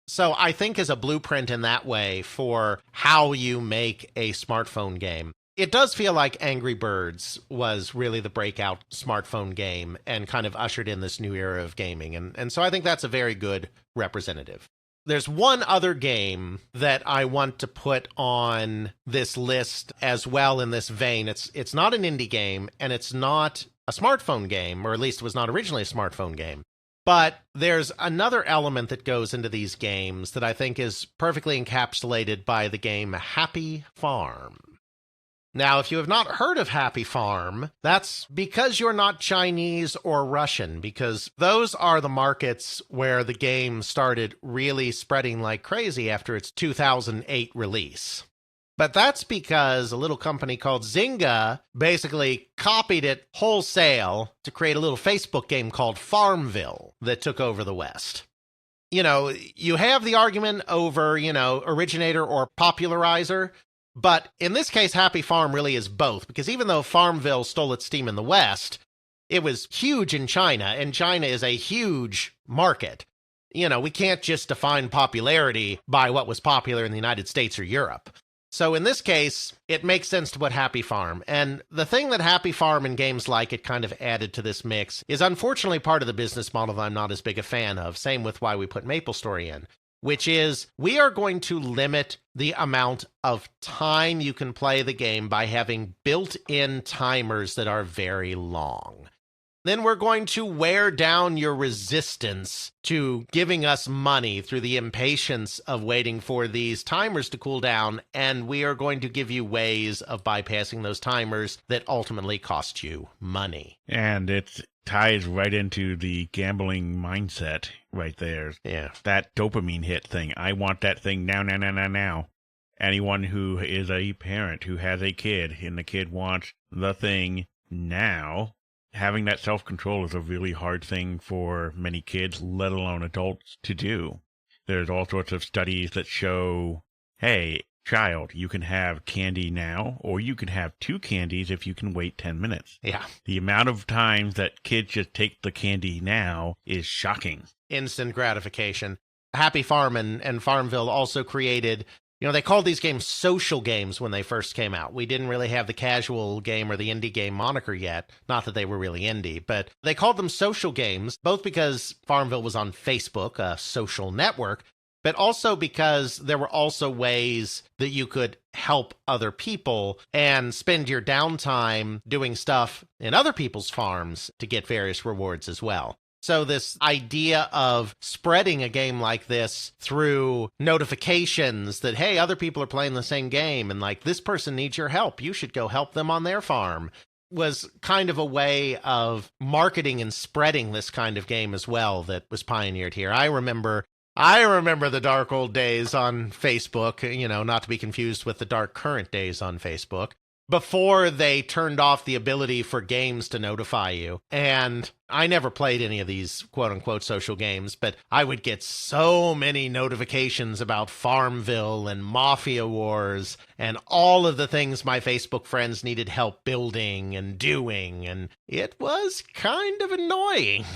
So I think as a blueprint in that way for how you make a smartphone game, it does feel like Angry Birds was really the breakout smartphone game and kind of ushered in this new era of gaming. And so I think that's a very good representative. There's one other game that I want to put on this list as well in this vein. It's not an indie game, and it's not a smartphone game, or at least it was not originally a smartphone game. But there's another element that goes into these games that I think is perfectly encapsulated by the game Happy Farm. Now, if you have not heard of Happy Farm, that's because you're not Chinese or Russian, because those are the markets where the game started really spreading like crazy after its 2008 release. But that's because a little company called Zynga basically copied it wholesale to create a little Facebook game called Farmville that took over the West. You have the argument over, originator or popularizer. But in this case, Happy Farm really is both, because even though Farmville stole its steam in the West, it was huge in China, and China is a huge market. We can't just define popularity by what was popular in the United States or Europe. So in this case, it makes sense to put Happy Farm. And the thing that Happy Farm and games like it kind of added to this mix is unfortunately part of the business model that I'm not as big a fan of. Same with why we put MapleStory in, which is we are going to limit the amount of time you can play the game by having built-in timers that are very long. Then we're going to wear down your resistance to giving us money through the impatience of waiting for these timers to cool down, and we are going to give you ways of bypassing those timers that ultimately cost you money. And it ties right into the gambling mindset right there. Yeah. That dopamine hit thing. I want that thing now, now, now, now, now. Anyone who is a parent who has a kid and the kid wants the thing now, having that self-control is a really hard thing for many kids, let alone adults, to do. There's all sorts of studies that show, hey, child, you can have candy now, or you can have 2 candies if you can wait 10 minutes. Yeah. The amount of times that kids just take the candy now is shocking. Instant gratification. Happy Farm and Farmville also created, they called these games social games when they first came out. We didn't really have the casual game or the indie game moniker yet. Not that they were really indie, but they called them social games, both because Farmville was on Facebook, a social network, but also because there were also ways that you could help other people and spend your downtime doing stuff in other people's farms to get various rewards as well. So this idea of spreading a game like this through notifications that, hey, other people are playing the same game, and like, this person needs your help, you should go help them on their farm, was kind of a way of marketing and spreading this kind of game as well that was pioneered here. I remember the dark old days on Facebook, not to be confused with the dark current days on Facebook, before they turned off the ability for games to notify you. And I never played any of these quote-unquote social games, but I would get so many notifications about Farmville and Mafia Wars and all of the things my Facebook friends needed help building and doing, and it was kind of annoying.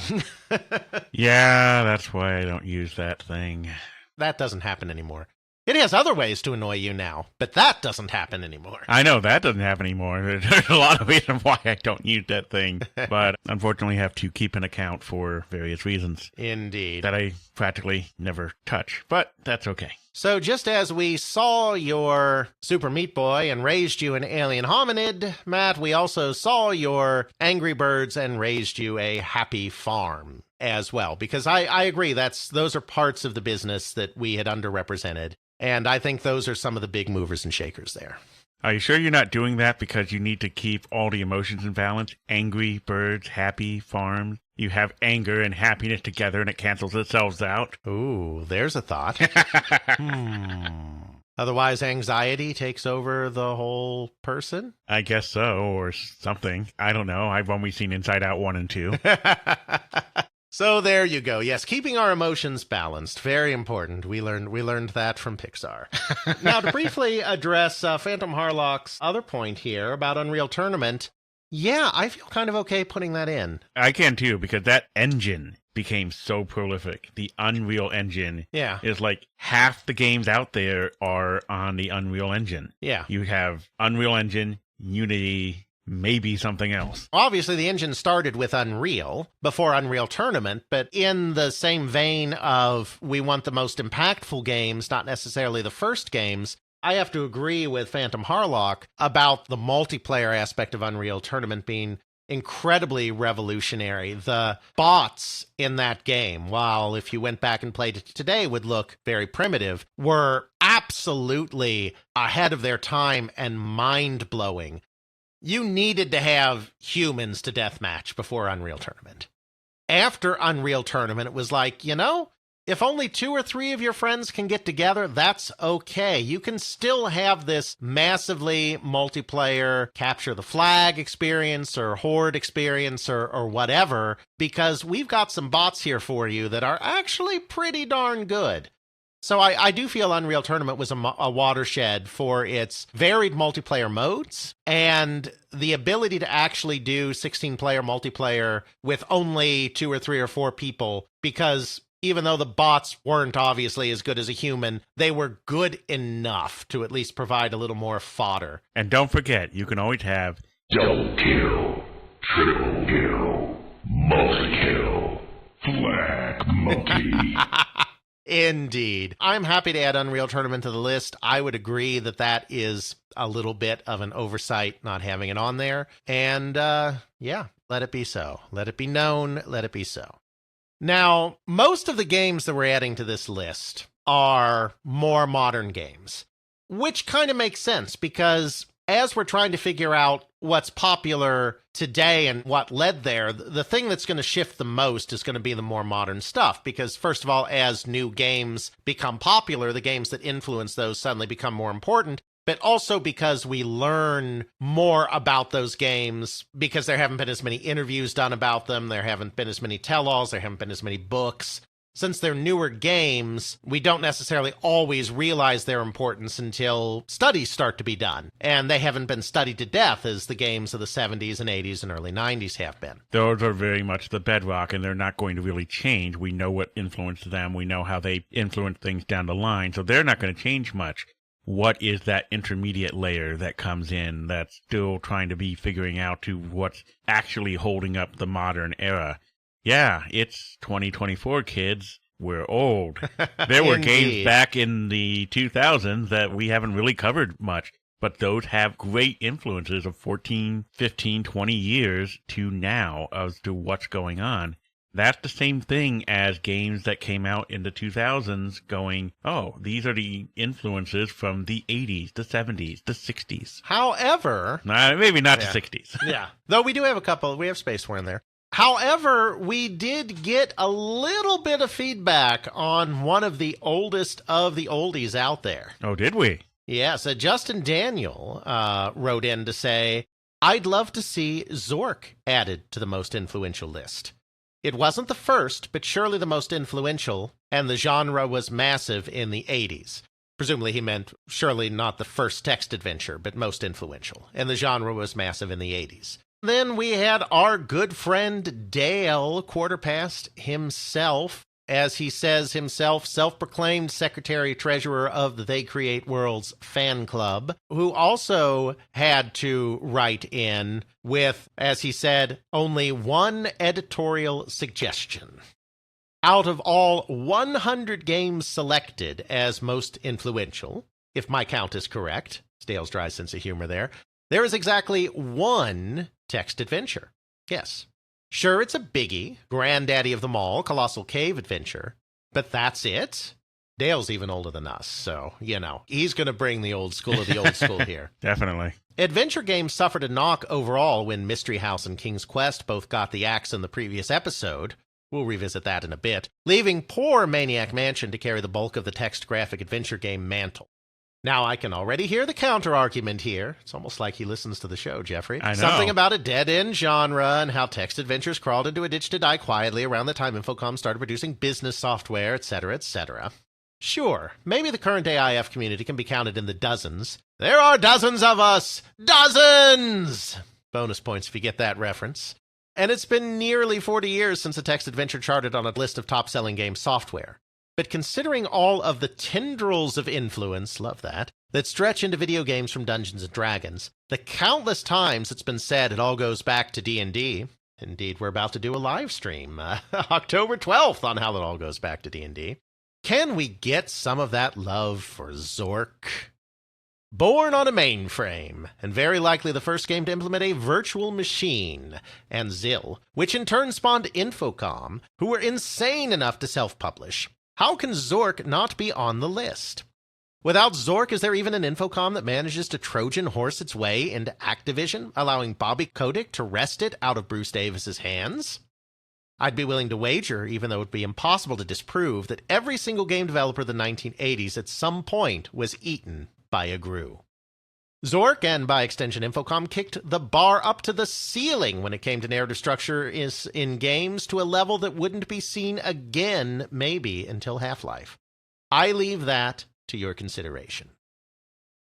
Yeah, that's why I don't use that thing. That doesn't happen anymore. It has other ways to annoy you now, but that doesn't happen anymore. I know that doesn't happen anymore. There's a lot of reasons why I don't use that thing, but unfortunately have to keep an account for various reasons. Indeed. That I practically never touch, but that's okay. So just as we saw your Super Meat Boy and raised you an alien hominid, Matt, we also saw your Angry Birds and raised you a happy farm as well. Because I agree, those are parts of the business that we had underrepresented. And I think those are some of the big movers and shakers there. Are you sure you're not doing that because you need to keep all the emotions in balance? Angry birds, happy farms. You have anger and happiness together and it cancels itself out. Ooh, there's a thought. Otherwise, anxiety takes over the whole person? I guess so, or something. I don't know. I've only seen Inside Out 1 and 2. So there you go. Yes, keeping our emotions balanced. Very important. We learned that from Pixar. Now, to briefly address Phantom Harlock's other point here about Unreal Tournament, yeah, I feel kind of okay putting that in. I can too, because that engine became so prolific. The Unreal Engine is like half the games out there are on the Unreal Engine. Yeah. You have Unreal Engine, Unity, maybe something else. Obviously, the engine started with Unreal before Unreal Tournament, but in the same vein of we want the most impactful games, not necessarily the first games, I have to agree with Phantom Harlock about the multiplayer aspect of Unreal Tournament being incredibly revolutionary. The bots in that game, while if you went back and played it today would look very primitive, were absolutely ahead of their time and mind-blowing. You needed to have humans to deathmatch before Unreal Tournament. After Unreal Tournament, it was like, if only 2 or 3 of your friends can get together, that's okay. You can still have this massively multiplayer capture the flag experience or horde experience or whatever, because we've got some bots here for you that are actually pretty darn good. So I do feel Unreal Tournament was a watershed for its varied multiplayer modes and the ability to actually do 16-player multiplayer with only 2 or 3 or 4 people, because even though the bots weren't obviously as good as a human, they were good enough to at least provide a little more fodder. And don't forget, you can always have double kill, triple kill, multi-kill, flag monkey. Indeed. I'm happy to add Unreal Tournament to the list. I would agree that is a little bit of an oversight not having it on there. And let it be so. Let it be known. Let it be so. Now, most of the games that we're adding to this list are more modern games, which kind of makes sense because as we're trying to figure out what's popular today and what led there, the thing that's going to shift the most is going to be the more modern stuff. Because first of all, as new games become popular, the games that influence those suddenly become more important. But also because we learn more about those games because there haven't been as many interviews done about them. There haven't been as many tell-alls. There haven't been as many books. Since they're newer games, we don't necessarily always realize their importance until studies start to be done. And they haven't been studied to death as the games of the 70s and 80s and early 90s have been. Those are very much the bedrock, and they're not going to really change. We know what influenced them. We know how they influence things down the line, so they're not going to change much. What is that intermediate layer that comes in that's still trying to be figuring out to what's actually holding up the modern era? Yeah, it's 2024, kids. We're old. There were games back in the 2000s that we haven't really covered much, but those have great influences of 14, 15, 20 years to now as to what's going on. That's the same thing as games that came out in the 2000s going, oh, these are the influences from the 80s, the 70s, the 60s. However... maybe not the 60s. Yeah. Though we do have a couple. We have Spacewar in there. However, we did get a little bit of feedback on one of the oldest of the oldies out there. Oh, did we? Yeah, so Justin Daniel wrote in to say, I'd love to see Zork added to the most influential list. It wasn't the first, but surely the most influential, and the genre was massive in the 80s. Presumably he meant surely not the first text adventure, but most influential, and the genre was massive in the 80s. Then we had our good friend Dale Quarterpast himself, as he says himself, self-proclaimed secretary-treasurer of the They Create Worlds fan club, who also had to write in with, as he said, only one editorial suggestion. Out of all 100 games selected as most influential, if my count is correct, Dale's dry sense of humor there is exactly one text adventure. Yes. Sure, it's a biggie, granddaddy of them all, Colossal Cave Adventure, but that's it. Dale's even older than us, so, he's going to bring the old school of the old school here. Definitely. Adventure games suffered a knock overall when Mystery House and King's Quest both got the axe in the previous episode. We'll revisit that in a bit, leaving poor Maniac Mansion to carry the bulk of the text graphic adventure game mantle. Now, I can already hear the counter-argument here. It's almost like he listens to the show, Jeffrey. I know. Something about a dead-end genre and how text adventures crawled into a ditch to die quietly around the time Infocom started producing business software, etc., etc. Sure, maybe the current AIF community can be counted in the dozens. There are dozens of us! Dozens! Bonus points if you get that reference. And it's been nearly 40 years since a text adventure charted on a list of top-selling game software. But considering all of the tendrils of influence, love that stretch into video games from Dungeons & Dragons, the countless times it's been said it all goes back to D&D. Indeed, we're about to do a live stream, October 12th, on how it all goes back to D&D. Can we get some of that love for Zork? Born on a mainframe, and very likely the first game to implement a virtual machine, and Zill, which in turn spawned Infocom, who were insane enough to self-publish. How can Zork not be on the list? Without Zork, is there even an Infocom that manages to Trojan horse its way into Activision, allowing Bobby Kotick to wrest it out of Bruce Davis's hands? I'd be willing to wager, even though it would be impossible to disprove, that every single game developer of the 1980s at some point was eaten by a Gru. Zork, and by extension Infocom, kicked the bar up to the ceiling when it came to narrative structure in games to a level that wouldn't be seen again, maybe, until Half-Life. I leave that to your consideration.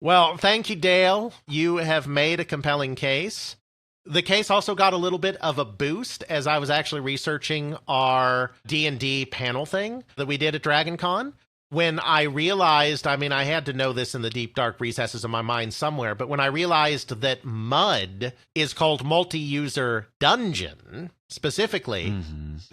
Well, thank you, Dale. You have made a compelling case. The case also got a little bit of a boost as I was actually researching our D&D panel thing that we did at DragonCon. When I realized, I had to know this in the deep, dark recesses of my mind somewhere, but when I realized that MUD is called Multi-User Dungeon, specifically,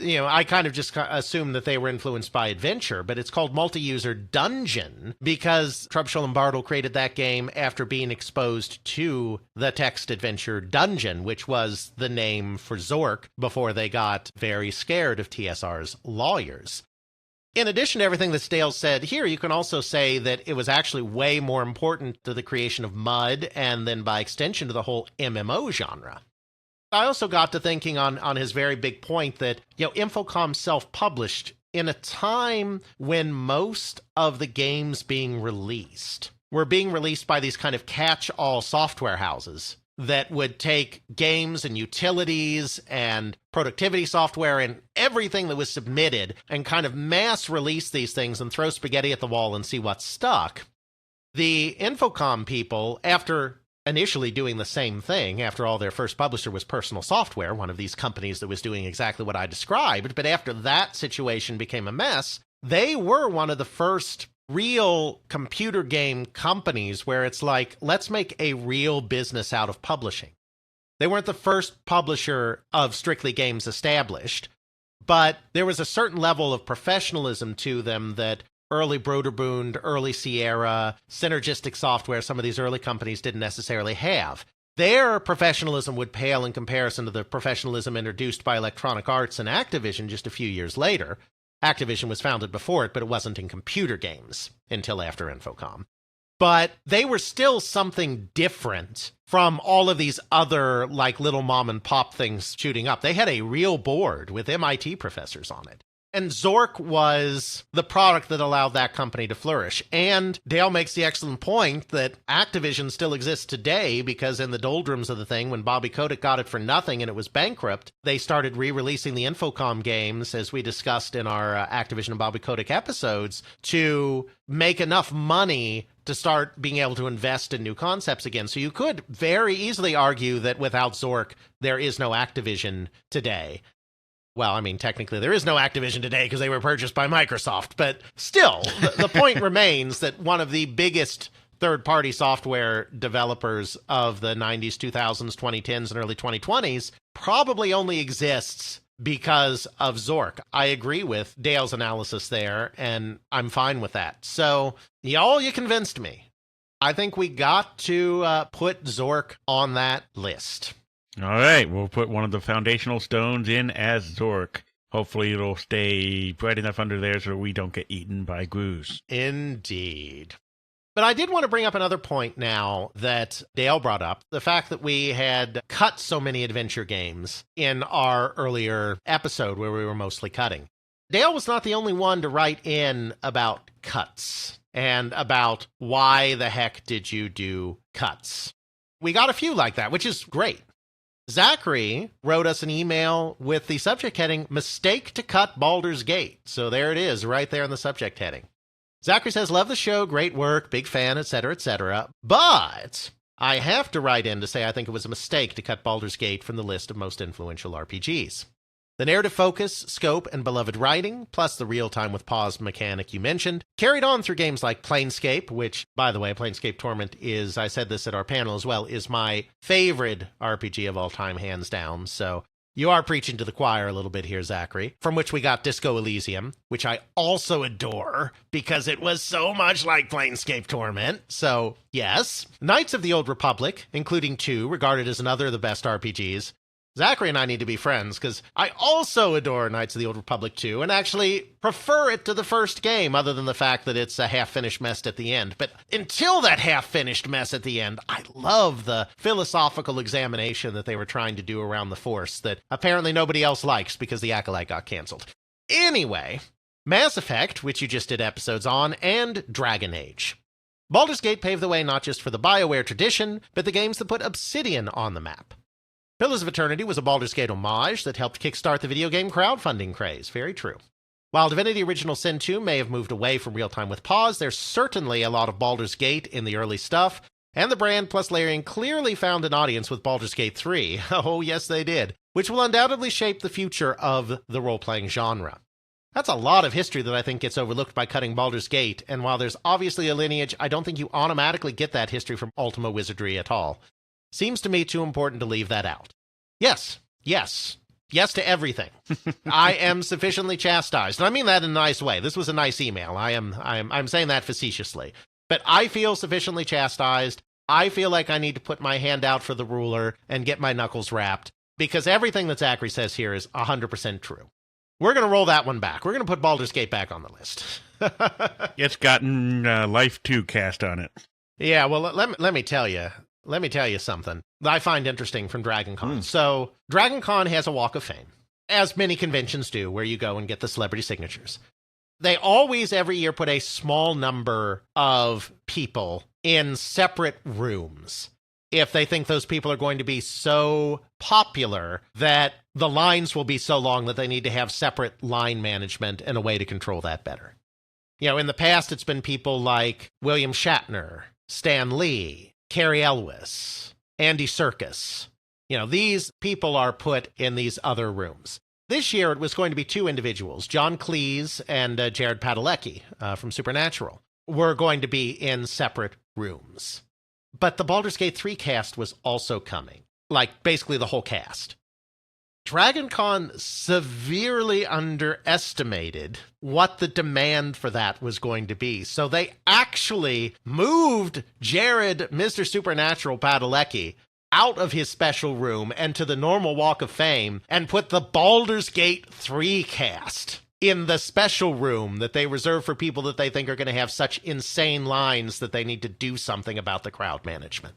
I kind of just assumed that they were influenced by Adventure, but it's called Multi-User Dungeon because Trubschull and Bartle created that game after being exposed to the text adventure Dungeon, which was the name for Zork before they got very scared of TSR's lawyers. In addition to everything that Dale said here, you can also say that it was actually way more important to the creation of MUD and then by extension to the whole MMO genre. I also got to thinking on his very big point that, Infocom self-published in a time when most of the games being released were being released by these kind of catch-all software houses that would take games and utilities and productivity software and everything that was submitted and kind of mass release these things and throw spaghetti at the wall and see what stuck. The Infocom people, after initially doing the same thing, after all, their first publisher was Personal Software, one of these companies that was doing exactly what I described, but after that situation became a mess, they were one of the first real computer game companies where it's like, let's make a real business out of publishing. They weren't the first publisher of strictly games established, but there was a certain level of professionalism to them that early Broderbund, early Sierra, Synergistic Software, some of these early companies didn't necessarily have. Their professionalism would pale in comparison to the professionalism introduced by Electronic Arts and Activision just a few years later. Activision was founded before it, but it wasn't in computer games until after Infocom. But they were still something different from all of these other, little mom and pop things shooting up. They had a real board with MIT professors on it. And Zork was the product that allowed that company to flourish. And Dale makes the excellent point that Activision still exists today because in the doldrums of the thing, when Bobby Kotick got it for nothing and it was bankrupt, they started re-releasing the Infocom games, as we discussed in our Activision and Bobby Kotick episodes, to make enough money to start being able to invest in new concepts again. So you could very easily argue that without Zork, there is no Activision today. Well, technically there is no Activision today because they were purchased by Microsoft, but still, the point remains that one of the biggest third-party software developers of the 90s, 2000s, 2010s, and early 2020s probably only exists because of Zork. I agree with Dale's analysis there, and I'm fine with that. So, y'all, you convinced me. I think we got to put Zork on that list. All right, we'll put one of the foundational stones in as Zork. Hopefully it'll stay bright enough under there so we don't get eaten by Grooze. Indeed. But I did want to bring up another point now that Dale brought up, the fact that we had cut so many adventure games in our earlier episode where we were mostly cutting. Dale was not the only one to write in about cuts and about why the heck did you do cuts. We got a few like that, which is great. Zachary wrote us an email with the subject heading, "Mistake to cut Baldur's Gate." So there it is, right there in the subject heading. Zachary says, "Love the show, great work, big fan, etc., etc. But I have to write in to say I think it was a mistake to cut Baldur's Gate from the list of most influential RPGs. The narrative focus, scope, and beloved writing, plus the real-time with pause mechanic you mentioned, carried on through games like Planescape, which, by the way, Planescape Torment is, I said this at our panel as well, is my favorite RPG of all time, hands down. So you are preaching to the choir a little bit here, Zachary, from which we got Disco Elysium, which I also adore because it was so much like Planescape Torment. So, yes. Knights of the Old Republic, including 2, regarded as another of the best RPGs. Zachary and I need to be friends because I also adore Knights of the Old Republic 2 and actually prefer it to the first game, other than the fact that it's a half-finished mess at the end. But until that half-finished mess at the end, I love the philosophical examination that they were trying to do around the Force that apparently nobody else likes because the Acolyte got canceled. Anyway, Mass Effect, which you just did episodes on, and Dragon Age. Baldur's Gate paved the way not just for the BioWare tradition, but the games that put Obsidian on the map. Pillars of Eternity was a Baldur's Gate homage that helped kickstart the video game crowdfunding craze. Very true. While Divinity Original Sin 2 may have moved away from real-time with pause, there's certainly a lot of Baldur's Gate in the early stuff, and the brand plus Larian clearly found an audience with Baldur's Gate 3. Oh, yes, they did. Which will undoubtedly shape the future of the role-playing genre. That's a lot of history that I think gets overlooked by cutting Baldur's Gate, and while there's obviously a lineage, I don't think you automatically get that history from Ultima Wizardry at all. Seems to me too important to leave that out. Yes to everything. I am sufficiently chastised. And I mean that in a nice way. This was a nice email. I'm saying that facetiously. But I feel sufficiently chastised. I feel like I need to put my hand out for the ruler and get my knuckles rapped, because everything that Zachary says here is 100% true. We're going to roll that one back. We're going to put Baldur's Gate back on the list. It's gotten Life 2 cast on it. Yeah, well, let me tell you. Let me tell you something that I find interesting from DragonCon. So, DragonCon has a Walk of Fame, as many conventions do, where you go and get the celebrity signatures. They always, every year, put a small number of people in separate rooms if they think those people are going to be so popular that the lines will be so long that they need to have separate line management and a way to control that better. You know, in the past, it's been people like William Shatner, Stan Lee, Cary Elwes, Andy Serkis. You know, these people are put in these other rooms. This year, it was going to be 2 individuals, John Cleese and Jared Padalecki from Supernatural, were going to be in separate rooms. But the Baldur's Gate 3 cast was also coming, like basically the whole cast. DragonCon severely underestimated what the demand for that was going to be. So they actually moved Jared, Mr. Supernatural Padalecki, out of his special room and to the normal Walk of Fame and put the Baldur's Gate 3 cast in the special room that they reserve for people that they think are going to have such insane lines that they need to do something about the crowd management.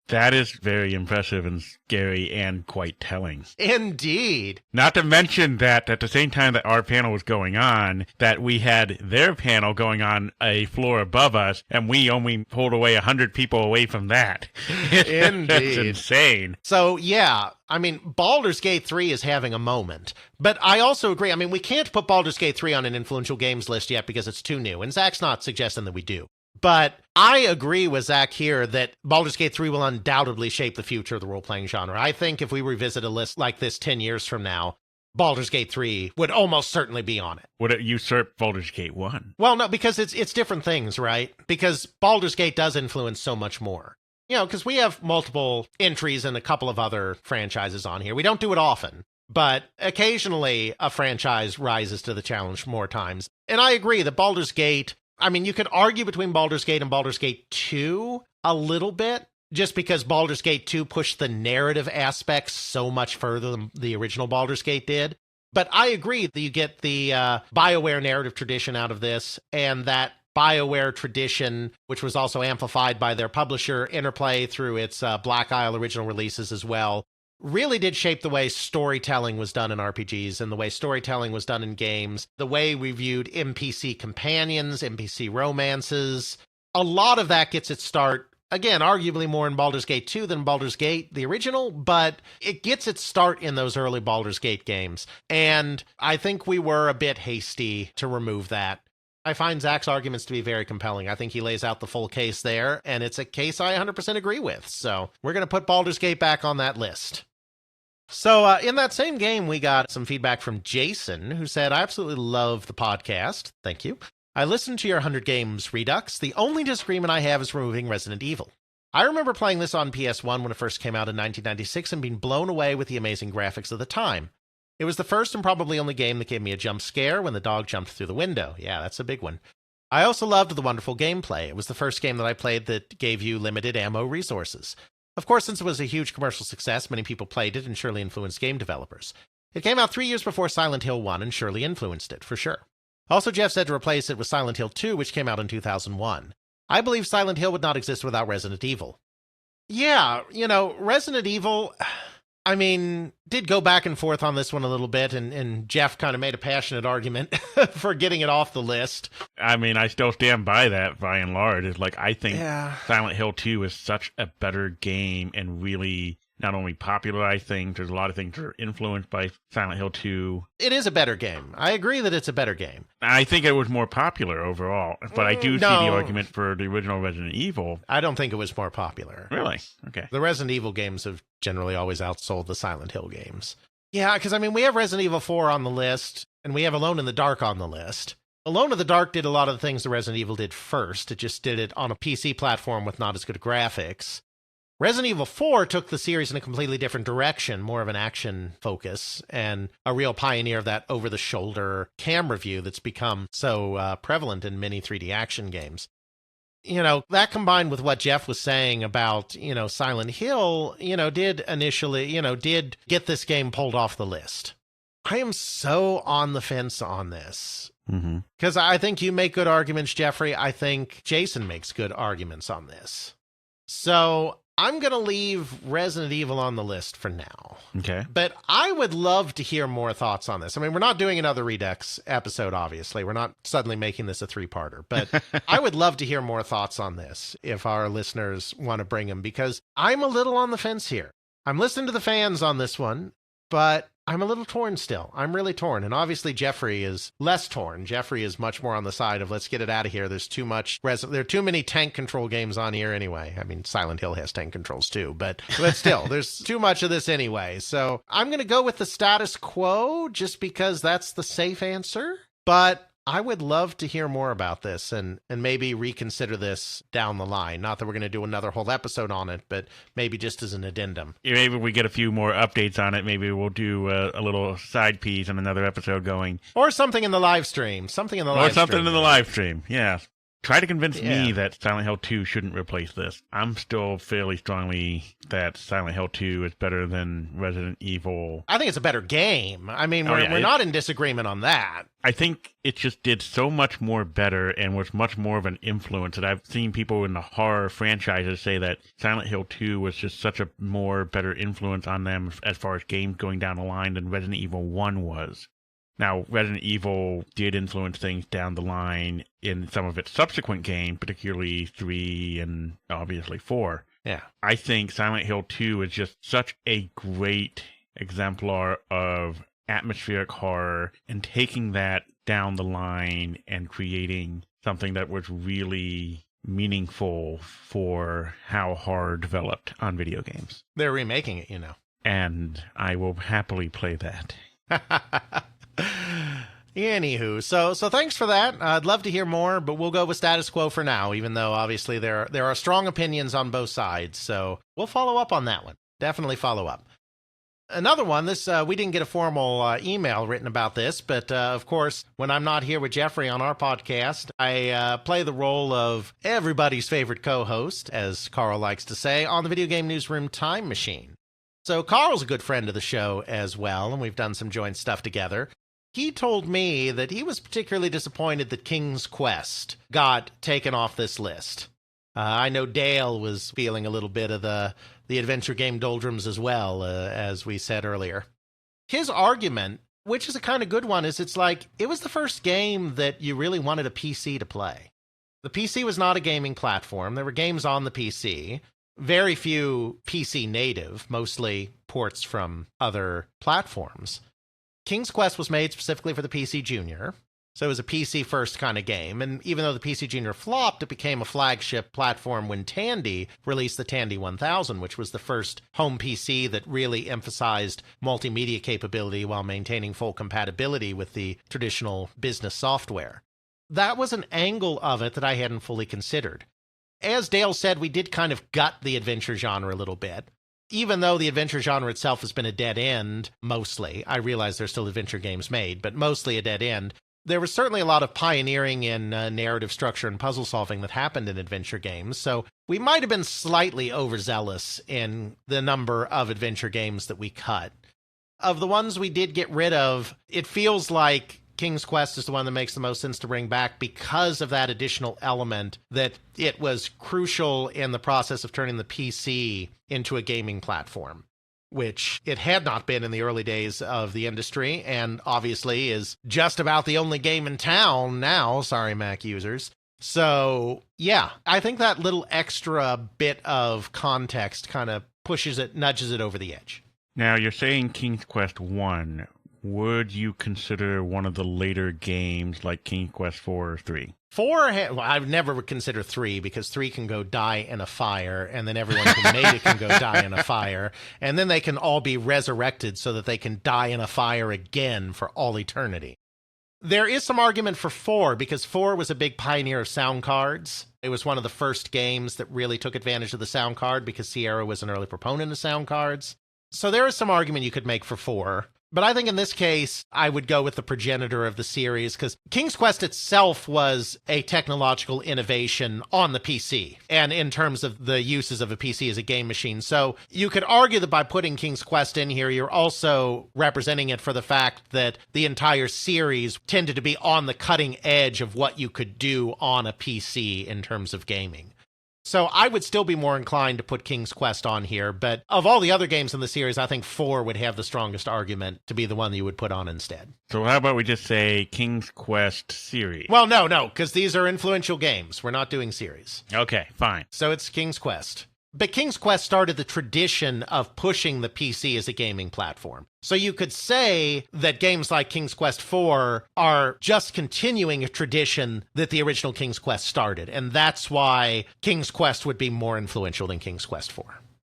That is very impressive and scary and quite telling. Indeed. Not to mention that at the same time that our panel was going on, that we had their panel going on a floor above us, and we only pulled away 100 people away from that. Indeed. That's insane. So, yeah, I mean, Baldur's Gate 3 is having a moment. But I also agree, I mean, we can't put Baldur's Gate 3 on an influential games list yet because it's too new, and Zach's not suggesting that we do. But I agree with Zach here that Baldur's Gate 3 will undoubtedly shape the future of the role-playing genre. I think if we revisit a list like this 10 years from now, Baldur's Gate 3 would almost certainly be on it. Would it usurp Baldur's Gate 1? Well, no, because it's different things, right? Because Baldur's Gate does influence so much more. You know, because we have multiple entries and a couple of other franchises on here. We don't do it often. But occasionally a franchise rises to the challenge more times. And I agree that Baldur's Gate, I mean, you could argue between Baldur's Gate and Baldur's Gate 2 a little bit, just because Baldur's Gate 2 pushed the narrative aspects so much further than the original Baldur's Gate did. But I agree that you get the BioWare narrative tradition out of this, and that BioWare tradition, which was also amplified by their publisher Interplay through its Black Isle original releases as well, really did shape the way storytelling was done in RPGs and the way storytelling was done in games, the way we viewed NPC companions, NPC romances. A lot of that gets its start, again, arguably more in Baldur's Gate 2 than Baldur's Gate, the original, but it gets its start in those early Baldur's Gate games. And I think we were a bit hasty to remove that. I find Zach's arguments to be very compelling. I think he lays out the full case there, and it's a case I 100% agree with. So we're going to put Baldur's Gate back on that list. So in that same game, we got some feedback from Jason, who said, I absolutely love the podcast. Thank you. I listened to your 100 Games Redux. The only disagreement I have is removing Resident Evil. I remember playing this on PS1 when it first came out in 1996 and being blown away with the amazing graphics of the time. It was the first and probably only game that gave me a jump scare when the dog jumped through the window. Yeah, that's a big one. I also loved the wonderful gameplay. It was the first game that I played that gave you limited ammo resources. Of course, since it was a huge commercial success, many people played it and surely influenced game developers. It came out 3 years before Silent Hill 1 and surely influenced it, for sure. Also, Jeff said to replace it with Silent Hill 2, which came out in 2001. I believe Silent Hill would not exist without Resident Evil. Yeah, Resident Evil, I mean, did go back and forth on this one a little bit, and Jeff kind of made a passionate argument for getting it off the list. I mean, I still stand by that by and large. It's like, I think Silent Hill 2 is such a better game and really not only popularized things, there's a lot of things that are influenced by Silent Hill 2. It is a better game. I agree that it's a better game. I think it was more popular overall, but I do see the argument for the original Resident Evil. I don't think it was more popular. Really? Okay. The Resident Evil games have generally always outsold the Silent Hill games. Yeah, because, I mean, we have Resident Evil 4 on the list, and we have Alone in the Dark on the list. Alone in the Dark did a lot of the things that Resident Evil did first. It just did it on a PC platform with not as good graphics. Resident Evil 4 took the series in a completely different direction, more of an action focus, and a real pioneer of that over-the-shoulder camera view that's become so prevalent in many 3D action games. That combined with what Jeff was saying about, Silent Hill, did get this game pulled off the list. I am so on the fence on this. Because I think you make good arguments, Jeffrey. I think Jason makes good arguments on this. So I'm going to leave Resident Evil on the list for now. Okay. But I would love to hear more thoughts on this. I mean, we're not doing another Redux episode, obviously. We're not suddenly making this a 3-parter. But I would love to hear more thoughts on this if our listeners want to bring them, because I'm a little on the fence here. I'm listening to the fans on this one, but I'm a little torn still. I'm really torn. And obviously Jeffrey is less torn. Jeffrey is much more on the side of, let's get it out of here. There's too much, there are too many tank control games on here anyway. I mean, Silent Hill has tank controls too, but still, there's too much of this anyway. So I'm going to go with the status quo just because that's the safe answer. But I would love to hear more about this and maybe reconsider this down the line. Not that we're going to do another whole episode on it, but maybe just as an addendum. Maybe we get a few more updates on it. Maybe we'll do a little side piece on another episode going. Or something in the live stream. Or something in the live stream, yeah. Try to convince me that Silent Hill 2 shouldn't replace this. I'm still fairly strongly that Silent Hill 2 is better than Resident Evil. I think it's a better game. I mean, we're not in disagreement on that. I think it just did so much more better and was much more of an influence that I've seen people in the horror franchises say that Silent Hill 2 was just such a more better influence on them as far as games going down the line than Resident Evil 1 was. Now, Resident Evil did influence things down the line in some of its subsequent games, particularly 3 and obviously 4. Yeah. I think Silent Hill 2 is just such a great exemplar of atmospheric horror and taking that down the line and creating something that was really meaningful for how horror developed on video games. They're remaking it, And I will happily play that. Anywho, so thanks for that. I'd love to hear more, but we'll go with status quo for now, even though obviously there are strong opinions on both sides. So we'll follow up on that one. Definitely follow up. Another one, this we didn't get a formal email written about this, but of course, when I'm not here with Jeffrey on our podcast, I play the role of everybody's favorite co-host, as Carl likes to say, on the Video Game Newsroom Time Machine. So Carl's a good friend of the show as well, and we've done some joint stuff together. He told me that he was particularly disappointed that King's Quest got taken off this list. I know Dale was feeling a little bit of the adventure game doldrums as well, as we said earlier. His argument, which is a kind of good one, is it's like, it was the first game that you really wanted a PC to play. The PC was not a gaming platform. There were games on the PC. Very few PC native, mostly ports from other platforms. King's Quest was made specifically for the PC Junior, so it was a PC-first kind of game, and even though the PC Junior flopped, it became a flagship platform when Tandy released the Tandy 1000, which was the first home PC that really emphasized multimedia capability while maintaining full compatibility with the traditional business software. That was an angle of it that I hadn't fully considered. As Dale said, we did kind of gut the adventure genre a little bit. Even though the adventure genre itself has been a dead end, mostly. I realize there's still adventure games made, but mostly a dead end. There was certainly a lot of pioneering in narrative structure and puzzle solving that happened in adventure games, so we might have been slightly overzealous in the number of adventure games that we cut. Of the ones we did get rid of, it feels like King's Quest is the one that makes the most sense to bring back because of that additional element that it was crucial in the process of turning the PC into a gaming platform, which it had not been in the early days of the industry, and obviously is just about the only game in town now, sorry Mac users. So, yeah, I think that little extra bit of context kind of nudges it over the edge. Now, you're saying King's Quest 1. Would you consider one of the later games like King's Quest 4 or 3? 4, well, I've never considered 3 because 3 can go die in a fire, and then everyone who made it can go die in a fire, and then they can all be resurrected so that they can die in a fire again for all eternity. There is some argument for 4 because 4 was a big pioneer of sound cards. It was one of the first games that really took advantage of the sound card because Sierra was an early proponent of sound cards. So there is some argument you could make for 4. But I think in this case, I would go with the progenitor of the series, because King's Quest itself was a technological innovation on the PC, and in terms of the uses of a PC as a game machine. So you could argue that by putting King's Quest in here, you're also representing it for the fact that the entire series tended to be on the cutting edge of what you could do on a PC in terms of gaming. So I would still be more inclined to put King's Quest on here, but of all the other games in the series, I think 4 would have the strongest argument to be the one that you would put on instead. So how about we just say King's Quest series? Well, no, because these are influential games. We're not doing series. Okay, fine. So it's King's Quest. But King's Quest started the tradition of pushing the PC as a gaming platform. So you could say that games like King's Quest 4 are just continuing a tradition that the original King's Quest started. And that's why King's Quest would be more influential than King's Quest 4.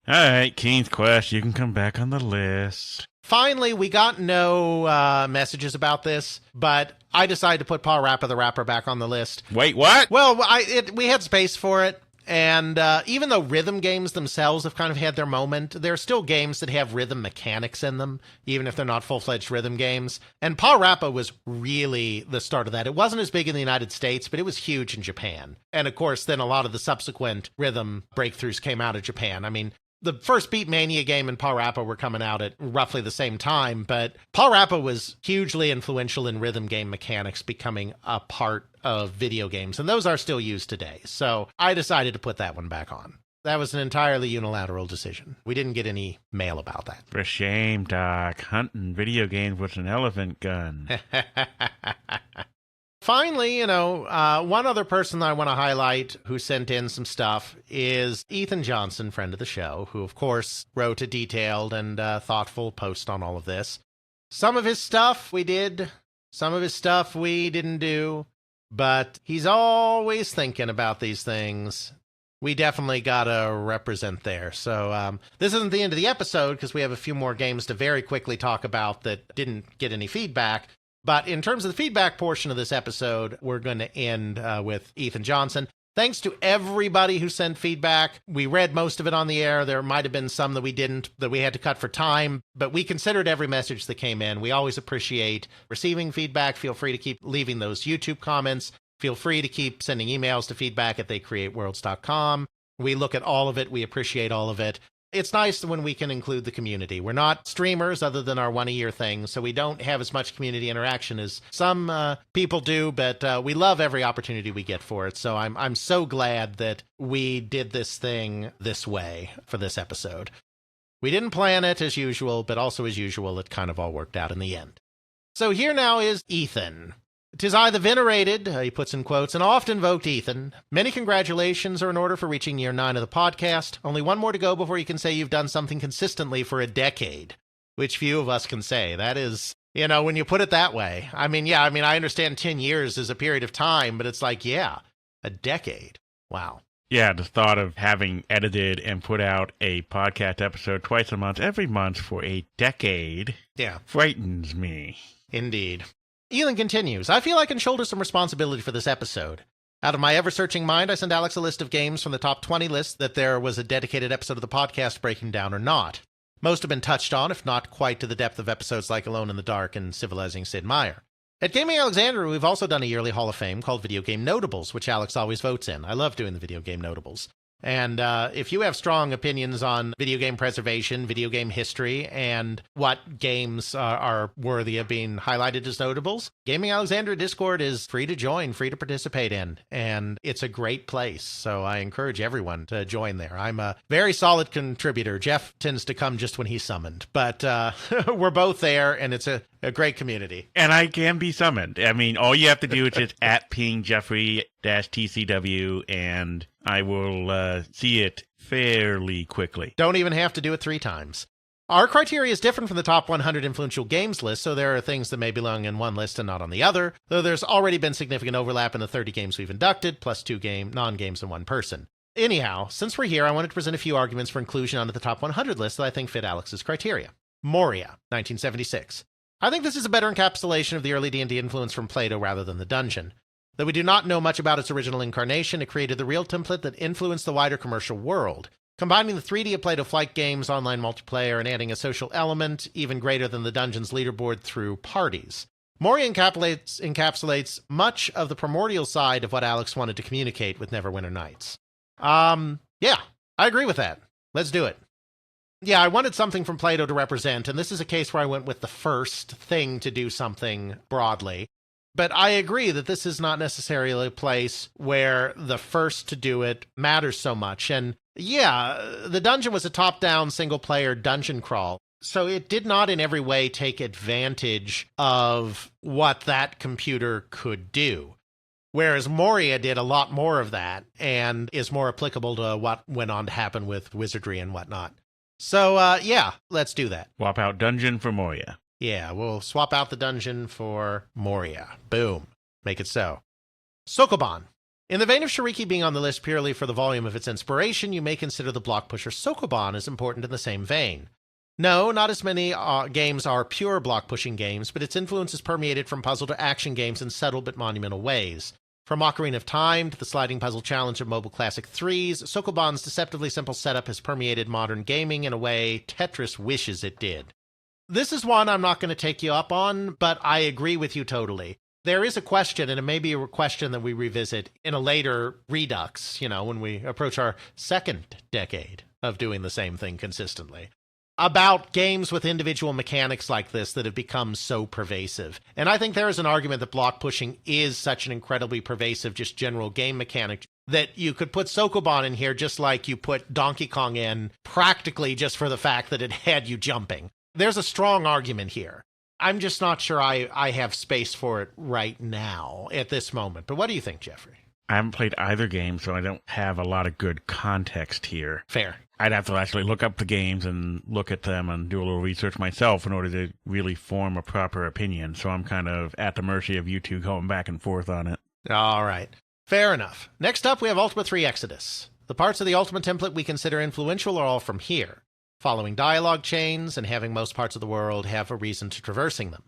All right, King's Quest, you can come back on the list. Finally, we got no messages about this, but I decided to put Paul Rappa the Rapper back on the list. Wait, what? Well, we had space for it. And even though rhythm games themselves have kind of had their moment, there are still games that have rhythm mechanics in them, even if they're not full-fledged rhythm games. And Paul Rappa was really the start of that. It wasn't as big in the United States, but it was huge in Japan. And of course, then a lot of the subsequent rhythm breakthroughs came out of Japan. I mean, the first Beatmania game and Paul Rappa were coming out at roughly the same time, but Paul Rappa was hugely influential in rhythm game mechanics becoming a part of video games, and those are still used today. So I decided to put that one back on. That was an entirely unilateral decision. We didn't get any mail about that. For shame, Doc. Hunting video games with an elephant gun. Finally, one other person that I want to highlight who sent in some stuff is Ethan Johnson, friend of the show, who, of course, wrote a detailed and thoughtful post on all of this. Some of his stuff we did, some of his stuff we didn't do, but he's always thinking about these things. We definitely got to represent there. So this isn't the end of the episode because we have a few more games to very quickly talk about that didn't get any feedback. But in terms of the feedback portion of this episode, we're going to end with Ethan Johnson. Thanks to everybody who sent feedback. We read most of it on the air. There might have been some that we didn't, that we had to cut for time, but we considered every message that came in. We always appreciate receiving feedback. Feel free to keep leaving those YouTube comments. Feel free to keep sending emails to feedback@theycreateworlds.com. We look at all of it. We appreciate all of it. It's nice when we can include the community. We're not streamers other than our one-a-year thing, so we don't have as much community interaction as some people do, but we love every opportunity we get for it. So I'm so glad that we did this thing this way for this episode. We didn't plan it as usual, but also as usual, it kind of all worked out in the end. So here now is Ethan. "'Tis I the venerated," he puts in quotes, "and oft invoked Ethan. Many congratulations are in order for reaching year 9 of the podcast. Only one more to go before you can say you've done something consistently for a decade," which few of us can say. That is, when you put it that way. I understand 10 years is a period of time, but it's like, yeah, a decade. Wow. Yeah, the thought of having edited and put out a podcast episode twice a month, every month for a decade, frightens me. Indeed. Ethan continues, "I feel I can shoulder some responsibility for this episode. Out of my ever-searching mind, I sent Alex a list of games from the top 20 list that there was a dedicated episode of the podcast breaking down or not. Most have been touched on, if not quite to the depth of episodes like Alone in the Dark and Civilizing Sid Meier. At Gaming Alexandria, we've also done a yearly Hall of Fame called Video Game Notables, which Alex always votes in. I love doing the Video Game Notables. And if you have strong opinions on video game preservation, video game history, and what games are worthy of being highlighted as notables, Gaming Alexandria Discord is free to join, free to participate in, and it's a great place. So I encourage everyone to join there. I'm a very solid contributor. Jeff tends to come just when he's summoned, but we're both there, and it's a great community. And I can be summoned. I mean, all you have to do is just @ping Jeffrey-TCW, and I will see it fairly quickly. Don't even have to do it 3 times. Our criteria is different from the top 100 influential games list, so there are things that may belong in one list and not on the other, though there's already been significant overlap in the 30 games we've inducted, plus 2 non-games and 1 person. Anyhow, since we're here, I wanted to present a few arguments for inclusion onto the top 100 list that I think fit Alex's criteria. Moria, 1976. I think this is a better encapsulation of the early D&D influence from Plato rather than the dungeon. Though we do not know much about its original incarnation, it created the real template that influenced the wider commercial world. Combining the 3D of Plato flight games, online multiplayer, and adding a social element even greater than the dungeon's leaderboard through parties. Moria encapsulates much of the primordial side of what Alex wanted to communicate with Neverwinter Nights. Yeah, I agree with that. Let's do it. Yeah, I wanted something from Plato to represent, and this is a case where I went with the first thing to do something broadly. But I agree that this is not necessarily a place where the first to do it matters so much. And yeah, the dungeon was a top-down single-player dungeon crawl, so it did not in every way take advantage of what that computer could do. Whereas Moria did a lot more of that and is more applicable to what went on to happen with wizardry and whatnot. So, yeah, let's do that. Swap out dungeon for Moria. Yeah, we'll swap out the dungeon for Moria. Boom. Make it so. Sokoban. In the vein of Shiriki being on the list purely for the volume of its inspiration, you may consider the block pusher Sokoban as important in the same vein. No, not as many games are pure block-pushing games, but its influence is permeated from puzzle to action games in subtle but monumental ways. From Ocarina of Time to the sliding puzzle challenge of Mobile Classic 3's, Sokoban's deceptively simple setup has permeated modern gaming in a way Tetris wishes it did. This is one I'm not going to take you up on, but I agree with you totally. There is a question, and it may be a question that we revisit in a later Redux, when we approach our second decade of doing the same thing consistently, about games with individual mechanics like this that have become so pervasive. And I think there is an argument that block pushing is such an incredibly pervasive, just general game mechanic, that you could put Sokoban in here just like you put Donkey Kong in, practically just for the fact that it had you jumping. There's a strong argument here. I'm just not sure I have space for it right now at this moment. But what do you think, Jeffrey? I haven't played either game, so I don't have a lot of good context here. Fair. I'd have to actually look up the games and look at them and do a little research myself in order to really form a proper opinion. So I'm kind of at the mercy of you two going back and forth on it. All right. Fair enough. Next up, we have Ultima 3 Exodus. The parts of the Ultima template we consider influential are all from here, following dialogue chains and having most parts of the world have a reason to traversing them.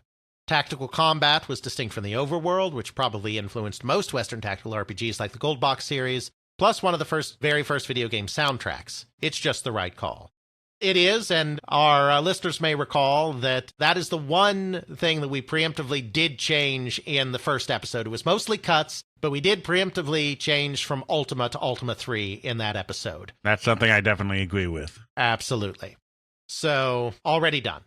Tactical combat was distinct from the overworld, which probably influenced most Western tactical RPGs like the Gold Box series, plus one of the very first video game soundtracks. It's just the right call. It is, and our listeners may recall that is the one thing that we preemptively did change in the first episode. It was mostly cuts, but we did preemptively change from Ultima to Ultima 3 in that episode. That's something I definitely agree with. Absolutely. So, already done.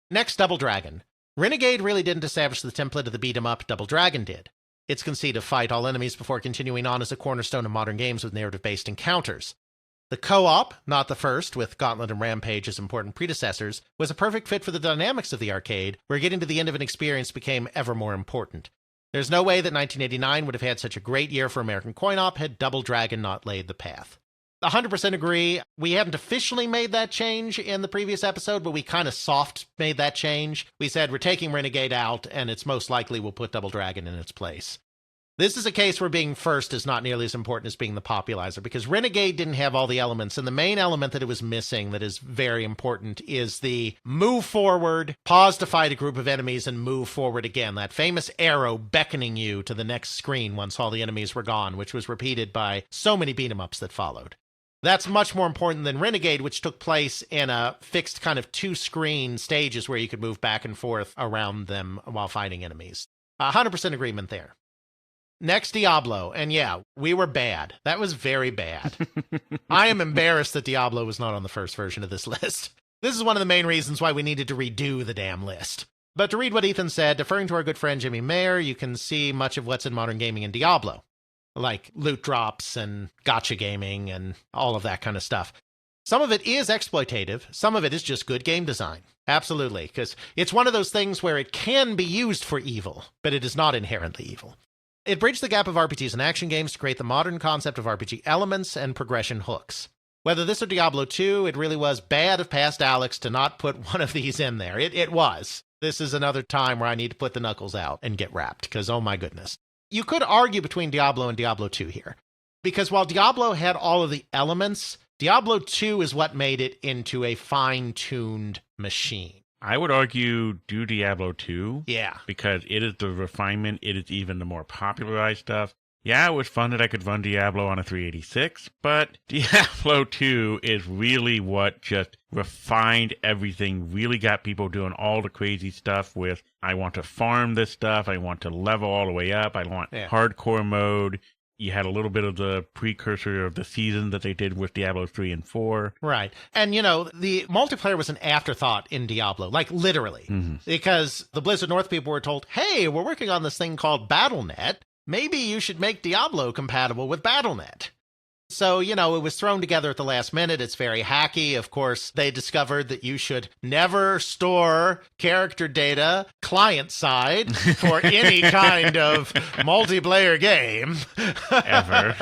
Next, Double Dragon. Renegade really didn't establish the template of the beat-em-up. Double Dragon did. Its conceit of fight all enemies before continuing on is a cornerstone of modern games with narrative-based encounters. The co-op, not the first, with Gauntlet and Rampage as important predecessors, was a perfect fit for the dynamics of the arcade, where getting to the end of an experience became ever more important. There's no way that 1989 would have had such a great year for American coin-op had Double Dragon not laid the path. 100% agree. We hadn't officially made that change in the previous episode, but we kind of soft made that change. We said we're taking Renegade out, and it's most likely we'll put Double Dragon in its place. This is a case where being first is not nearly as important as being the popularizer, because Renegade didn't have all the elements, and the main element that it was missing that is very important is the move forward, pause to fight a group of enemies, and move forward again. That famous arrow beckoning you to the next screen once all the enemies were gone, which was repeated by so many beat-em-ups that followed. That's much more important than Renegade, which took place in a fixed kind of two-screen stages where you could move back and forth around them while fighting enemies. 100% agreement there. Next, Diablo. And yeah, we were bad. That was very bad. I am embarrassed that Diablo was not on the first version of this list. This is one of the main reasons why we needed to redo the damn list. But to read what Ethan said, deferring to our good friend Jimmy Mayer, you can see much of what's in modern gaming in Diablo, like loot drops and gotcha gaming and all of that kind of stuff. Some of it is exploitative. Some of it is just good game design. Absolutely, because it's one of those things where it can be used for evil, but it is not inherently evil. It bridged the gap of RPGs and action games to create the modern concept of RPG elements and progression hooks. Whether this or Diablo 2, it really was bad of past Alex to not put one of these in there. It was. This is another time where I need to put the knuckles out and get wrapped, because oh my goodness. You could argue between Diablo and Diablo 2 here, because while Diablo had all of the elements, Diablo 2 is what made it into a fine-tuned machine. I would argue do Diablo 2. Yeah. Because it is the refinement, it is even the more popularized stuff. Yeah, it was fun that I could run Diablo on a 386, but Diablo 2 is really what just refined everything, really got people doing all the crazy stuff with, I want to farm this stuff, I want to level all the way up, I want hardcore mode. You had a little bit of the precursor of the season that they did with Diablo 3 and 4. Right. And, you know, the multiplayer was an afterthought in Diablo, like literally, because the Blizzard North people were told, hey, we're working on this thing called BattleNet. Maybe you should make Diablo compatible with BattleNet. So, you know, it was thrown together at the last minute. It's very hacky. Of course, they discovered that you should never store character data client side for any kind of multiplayer game. Ever.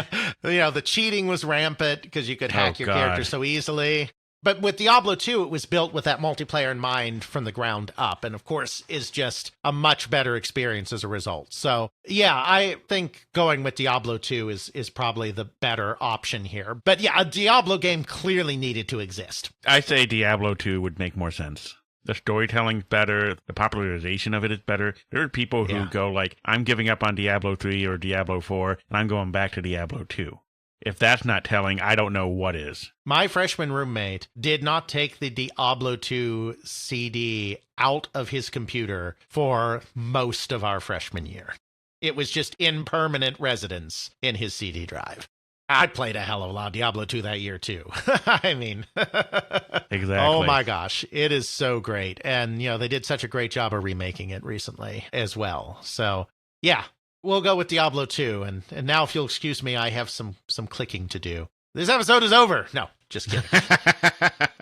You know, the cheating was rampant because you could hack your character so easily. But with Diablo 2, it was built with that multiplayer in mind from the ground up, and of course is just a much better experience as a result. So yeah, I think going with Diablo 2 is probably the better option here. But yeah, a Diablo game clearly needed to exist. I say Diablo 2 would make more sense. The storytelling's better, the popularization of it is better. There are people who go like, I'm giving up on Diablo 3 or Diablo 4, and I'm going back to Diablo 2. If that's not telling, I don't know what is. My freshman roommate did not take the Diablo 2 CD out of his computer for most of our freshman year. It was just in permanent residence in his CD drive. I played a hell of a lot of Diablo 2 that year, too. I mean, exactly. Oh my gosh, it is so great. And, you know, they did such a great job of remaking it recently as well. So, yeah. We'll go with Diablo 2, and now if you'll excuse me, I have some clicking to do. This episode is over. No, just kidding.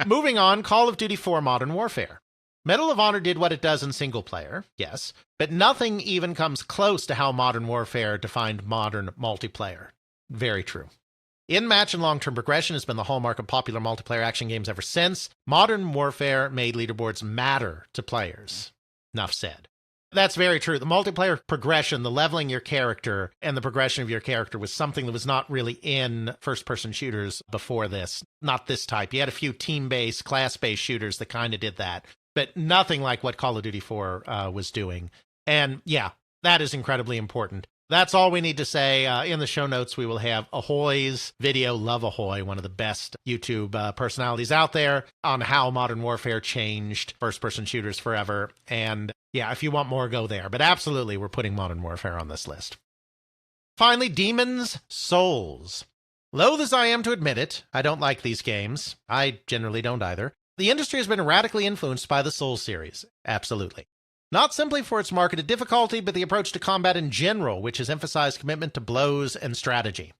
Moving on, Call of Duty 4 Modern Warfare. Medal of Honor did what it does in single player, yes, but nothing even comes close to how Modern Warfare defined modern multiplayer. Very true. In-match and long-term progression has been the hallmark of popular multiplayer action games ever since. Modern Warfare made leaderboards matter to players. Enough said. That's very true. The multiplayer progression, the leveling your character, and the progression of your character was something that was not really in first-person shooters before this. Not this type. You had a few team-based, class-based shooters that kind of did that, but nothing like what Call of Duty 4 was doing. And yeah, that is incredibly important. That's all we need to say. In the show notes, we will have Ahoy's video, Love Ahoy, one of the best YouTube personalities out there, on how Modern Warfare changed first-person shooters forever. And yeah, if you want more, go there. But absolutely, we're putting Modern Warfare on this list. Finally, Demon's Souls. Loath as I am to admit it, I don't like these games. I generally don't either. The industry has been radically influenced by the Souls series. Absolutely. Not simply for its marketed difficulty, but the approach to combat in general, which has emphasized commitment to blows and strategy.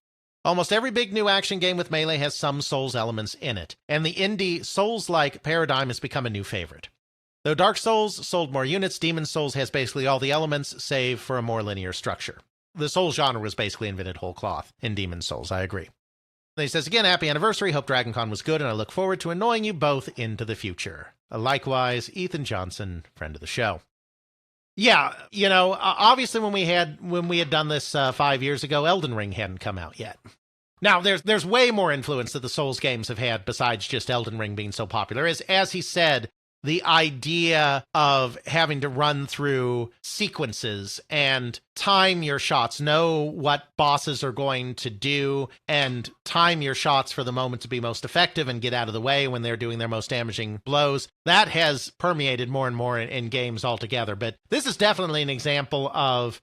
Almost every big new action game with Melee has some Souls elements in it, and the indie Souls-like paradigm has become a new favorite. Though Dark Souls sold more units, Demon's Souls has basically all the elements, save for a more linear structure. The Souls genre was basically invented whole cloth in Demon's Souls, I agree. Then he says, again, happy anniversary, hope DragonCon was good, and I look forward to annoying you both into the future. Likewise, Ethan Johnson, friend of the show. Yeah, obviously when we had done this 5 years ago, Elden Ring hadn't come out yet. Now, there's way more influence that the Souls games have had besides just Elden Ring being so popular. As he said, the idea of having to run through sequences and time your shots, know what bosses are going to do, and time your shots for the moment to be most effective and get out of the way when they're doing their most damaging blows, that has permeated more and more in games altogether. But this is definitely an example of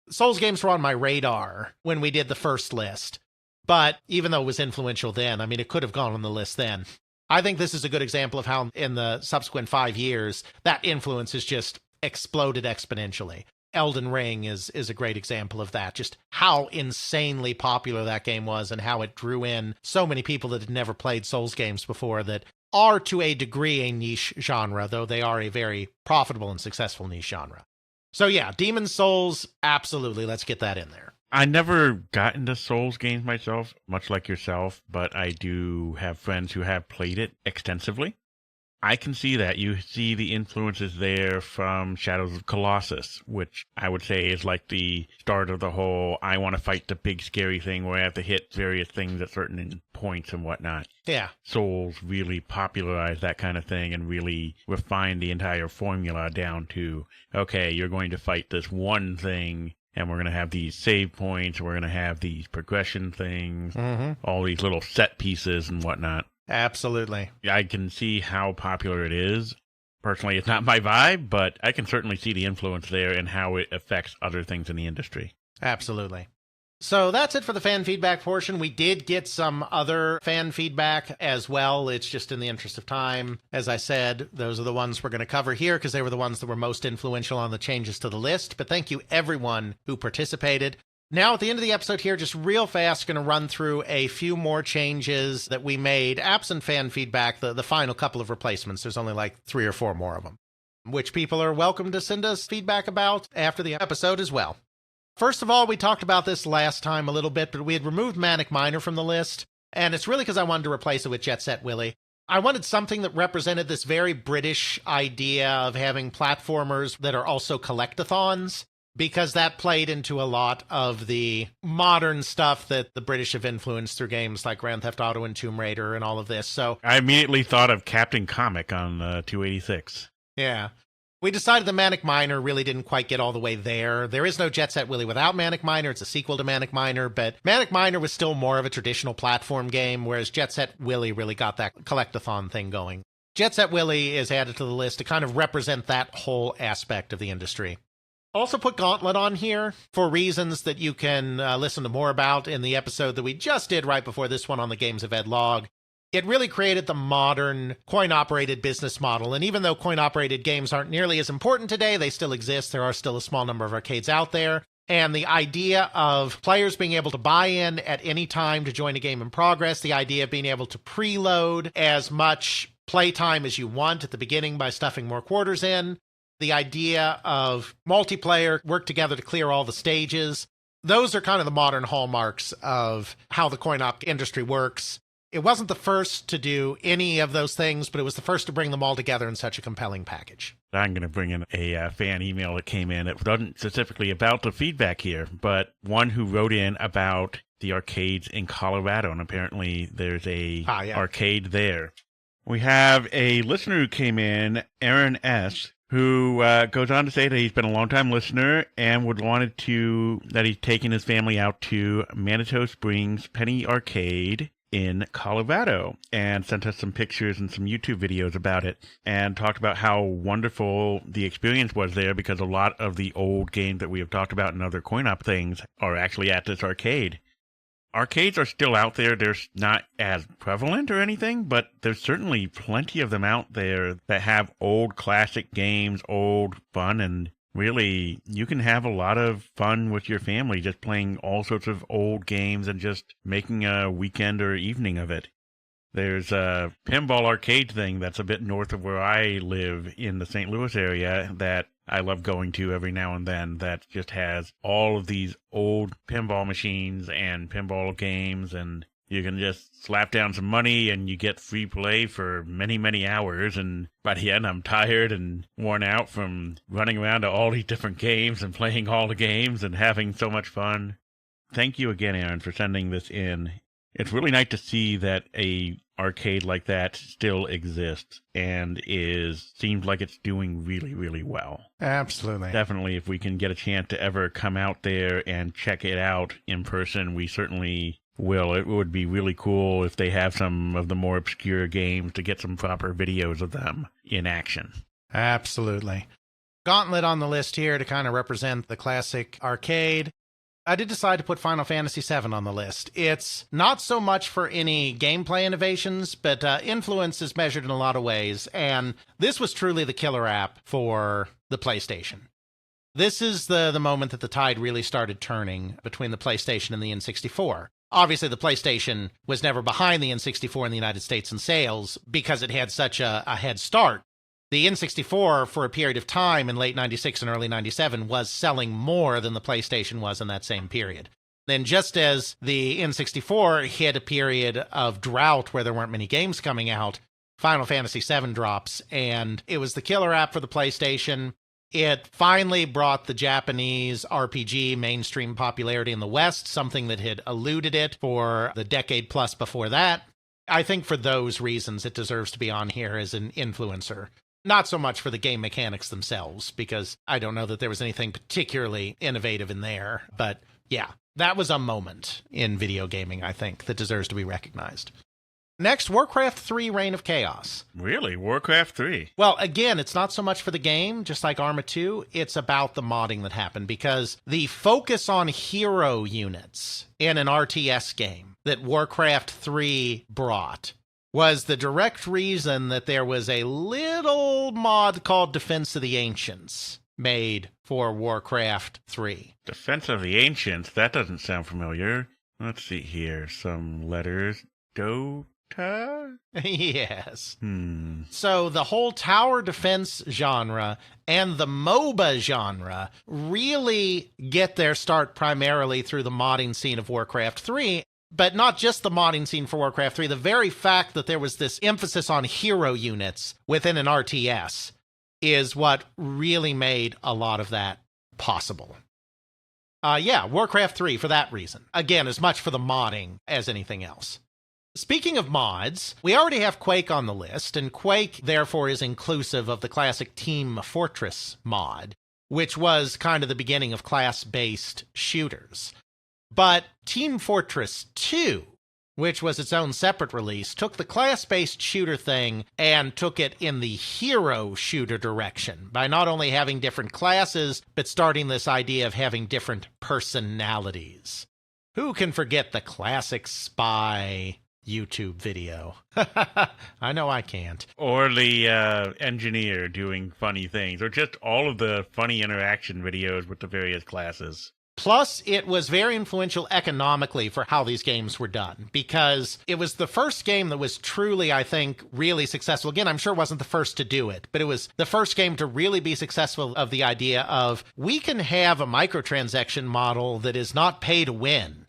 Souls games were on my radar when we did the first list. But even though it was influential then, I mean, it could have gone on the list then. I think this is a good example of how in the subsequent 5 years, that influence has just exploded exponentially. Elden Ring is a great example of that, just how insanely popular that game was and how it drew in so many people that had never played Souls games before that are to a degree a niche genre, though they are a very profitable and successful niche genre. So yeah, Demon's Souls, absolutely, let's get that in there. I never got into Souls games myself, much like yourself, but I do have friends who have played it extensively. I can see that. You see the influences there from Shadows of Colossus, which I would say is like the start of the whole I want to fight the big scary thing where I have to hit various things at certain points and whatnot. Yeah. Souls really popularized that kind of thing and really refined the entire formula down to, okay, you're going to fight this one thing, and we're going to have these save points, we're going to have these progression things, all these little set pieces and whatnot. Absolutely. I can see how popular it is. Personally, it's not my vibe, but I can certainly see the influence there and how it affects other things in the industry. Absolutely. So that's it for the fan feedback portion. We did get some other fan feedback as well. It's just in the interest of time. As I said, those are the ones we're going to cover here because they were the ones that were most influential on the changes to the list. But thank you everyone who participated. Now, at the end of the episode here, just real fast, going to run through a few more changes that we made, absent fan feedback, the final couple of replacements. There's only like 3 or 4 more of them, which people are welcome to send us feedback about after the episode as well. First of all, we talked about this last time a little bit, but we had removed Manic Miner from the list, and it's really because I wanted to replace it with Jet Set Willy. I wanted something that represented this very British idea of having platformers that are also collectathons, because that played into a lot of the modern stuff that the British have influenced through games like Grand Theft Auto and Tomb Raider and all of this. So I immediately thought of Captain Comic on 286. Yeah. We decided the Manic Miner really didn't quite get all the way there. There is no Jet Set Willy without Manic Miner. It's a sequel to Manic Miner, but Manic Miner was still more of a traditional platform game, whereas Jet Set Willy really got that collectathon thing going. Jet Set Willy is added to the list to kind of represent that whole aspect of the industry. Also put Gauntlet on here for reasons that you can listen to more about in the episode that we just did right before this one on the Games of Ed log. It really created the modern coin-operated business model, and even though coin-operated games aren't nearly as important today, they still exist. There are still a small number of arcades out there, and the idea of players being able to buy in at any time to join a game in progress, the idea of being able to preload as much playtime as you want at the beginning by stuffing more quarters in, the idea of multiplayer, work together to clear all the stages, those are kind of the modern hallmarks of how the coin-op industry works. It wasn't the first to do any of those things, but it was the first to bring them all together in such a compelling package. I'm going to bring in a fan email that came in. It wasn't specifically about the feedback here, but one who wrote in about the arcades in Colorado, and apparently there's a arcade there. We have a listener who came in, Aaron S., who goes on to say that he's been a longtime listener and that he's taken his family out to Manitou Springs Penny Arcade in Colorado and sent us some pictures and some YouTube videos about it and talked about how wonderful the experience was there because a lot of the old games that we have talked about in other coin-op things are actually at this arcade. Arcades are still out there. They're not as prevalent or anything, but there's certainly plenty of them out there that have old classic games, old fun, and really, you can have a lot of fun with your family just playing all sorts of old games and just making a weekend or evening of it. There's a pinball arcade thing that's a bit north of where I live in the St. Louis area that I love going to every now and then that just has all of these old pinball machines and pinball games, and you can just slap down some money and you get free play for many, many hours. And by the end, I'm tired and worn out from running around to all these different games and playing all the games and having so much fun. Thank you again, Aaron, for sending this in. It's really nice to see that a arcade like that still exists and seems like it's doing really, really well. Absolutely. Definitely, if we can get a chance to ever come out there and check it out in person, we certainly will. It would be really cool if they have some of the more obscure games to get some proper videos of them in action. Absolutely. Gauntlet on the list here to kind of represent the classic arcade. I did decide to put Final Fantasy VII on the list. It's not so much for any gameplay innovations, but influence is measured in a lot of ways, and this was truly the killer app for the PlayStation. This is the moment that the tide really started turning between the PlayStation and the N64. Obviously, the PlayStation was never behind the N64 in the United States in sales because it had such a head start. The N64, for a period of time in late 96 and early 97, was selling more than the PlayStation was in that same period. Then just as the N64 hit a period of drought where there weren't many games coming out, Final Fantasy VII drops, and it was the killer app for the PlayStation. It finally brought the Japanese RPG mainstream popularity in the West, something that had eluded it for the decade plus before that. I think for those reasons, it deserves to be on here as an influencer. Not so much for the game mechanics themselves, because I don't know that there was anything particularly innovative in there. But yeah, that was a moment in video gaming, I think, that deserves to be recognized. Next, Warcraft 3 Reign of Chaos. Really? Warcraft 3? Well, again, it's not so much for the game, just like Arma 2. It's about the modding that happened, because the focus on hero units in an RTS game that Warcraft 3 brought was the direct reason that there was a little mod called Defense of the Ancients made for Warcraft 3. Defense of the Ancients? That doesn't sound familiar. Let's see here. Some letters. Dota? Yes. So the whole tower defense genre and the MOBA genre really get their start primarily through the modding scene of Warcraft 3. But not just the modding scene for Warcraft 3, the very fact that there was this emphasis on hero units within an RTS is what really made a lot of that possible. Warcraft 3 for that reason. Again, as much for the modding as anything else. Speaking of mods, we already have Quake on the list, and Quake, therefore, is inclusive of the classic Team Fortress mod, which was kind of the beginning of class-based shooters. But Team Fortress 2, which was its own separate release, took the class-based shooter thing and took it in the hero shooter direction by not only having different classes, but starting this idea of having different personalities. Who can forget the classic spy YouTube video? I know I can't. Or the engineer doing funny things, or just all of the funny interaction videos with the various classes. Plus, it was very influential economically for how these games were done, because it was the first game that was truly, I think, really successful. Again, I'm sure it wasn't the first to do it, but it was the first game to really be successful of the idea of, we can have a microtransaction model that is not pay to win.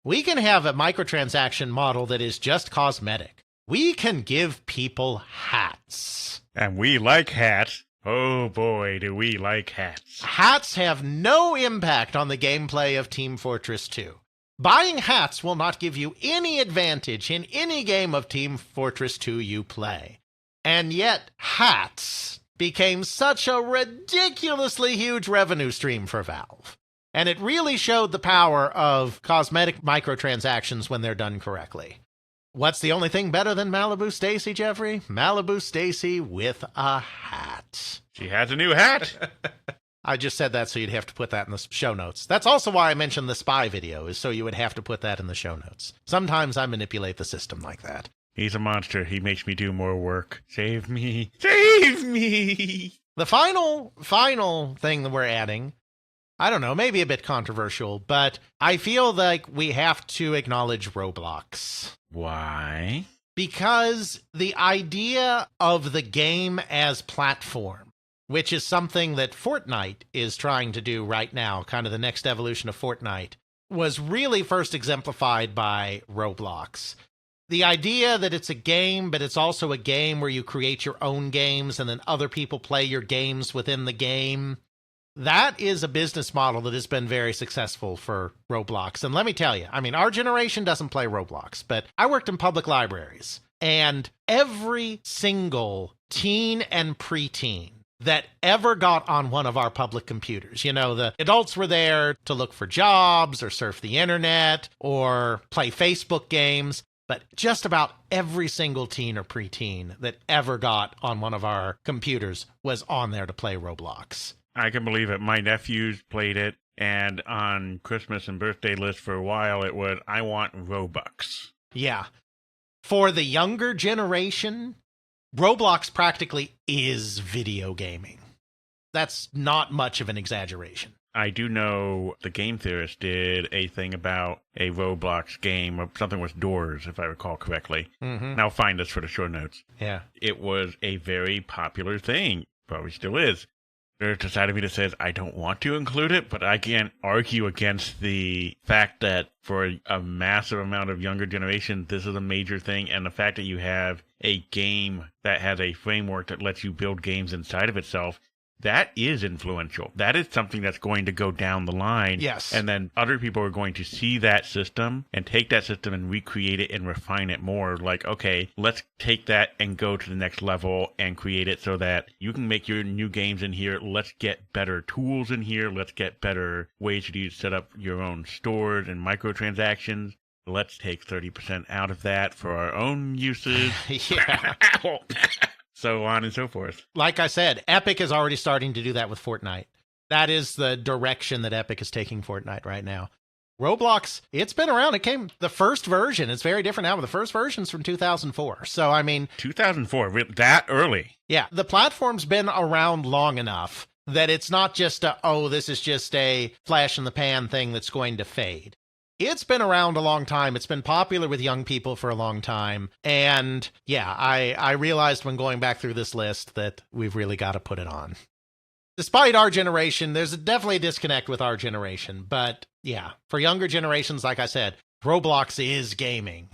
We can have a microtransaction model that is just cosmetic. We can give people hats. And we like hats. Oh boy, do we like hats. Hats have no impact on the gameplay of Team Fortress 2. Buying hats will not give you any advantage in any game of Team Fortress 2 you play. And yet, hats became such a ridiculously huge revenue stream for Valve. And it really showed the power of cosmetic microtransactions when they're done correctly. What's the only thing better than Malibu Stacy, Jeffrey? Malibu Stacy with a hat. She has a new hat. I just said that so you'd have to put that in the show notes. That's also why I mentioned the spy video, is so you would have to put that in the show notes. Sometimes I manipulate the system like that. He's a monster. He makes me do more work. Save me. Save me. The final thing that we're adding, I don't know, maybe a bit controversial, but I feel like we have to acknowledge Roblox. Why? Because the idea of the game as platform, which is something that Fortnite is trying to do right now, kind of the next evolution of Fortnite, was really first exemplified by Roblox. The idea that it's a game, but it's also a game where you create your own games and then other people play your games within the game. That is a business model that has been very successful for Roblox. And let me tell you, I mean, our generation doesn't play Roblox, but I worked in public libraries, and every single teen and preteen that ever got on one of our public computers, you know, the adults were there to look for jobs or surf the internet or play Facebook games. But just about every single teen or preteen that ever got on one of our computers was on there to play Roblox. I can believe it. My nephews played it, and on Christmas and birthday list for a while, it was, I want Robux. Yeah. For the younger generation, Roblox practically is video gaming. That's not much of an exaggeration. I do know the Game Theorist did a thing about a Roblox game, or something with doors, if I recall correctly. Mm-hmm. And I'll find this for the show notes. Yeah. It was a very popular thing. Probably still is. There's a side of me that says I don't want to include it, but I can't argue against the fact that for a massive amount of younger generation, this is a major thing. And the fact that you have a game that has a framework that lets you build games inside of itself, that is influential. That is something that's going to go down the line. Yes. And then other people are going to see that system and take that system and recreate it and refine it more. Like, okay, let's take that and go to the next level and create it so that you can make your new games in here. Let's get better tools in here. Let's get better ways to set up your own stores and microtransactions. Let's take 30% out of that for our own uses. Yeah. So on and so forth. Like I said, Epic is already starting to do that with Fortnite. That is the direction that Epic is taking Fortnite right now. Roblox, it's been around. It came, the first version, it's very different now, but the first version's from 2004. So, I mean... 2004, that early? Yeah, the platform's been around long enough that it's not just this is just a flash-in-the-pan thing that's going to fade. It's been around a long time. It's been popular with young people for a long time. And yeah, I realized when going back through this list that we've really got to put it on. Despite our generation, there's definitely a disconnect with our generation. But yeah, for younger generations, like I said, Roblox is gaming.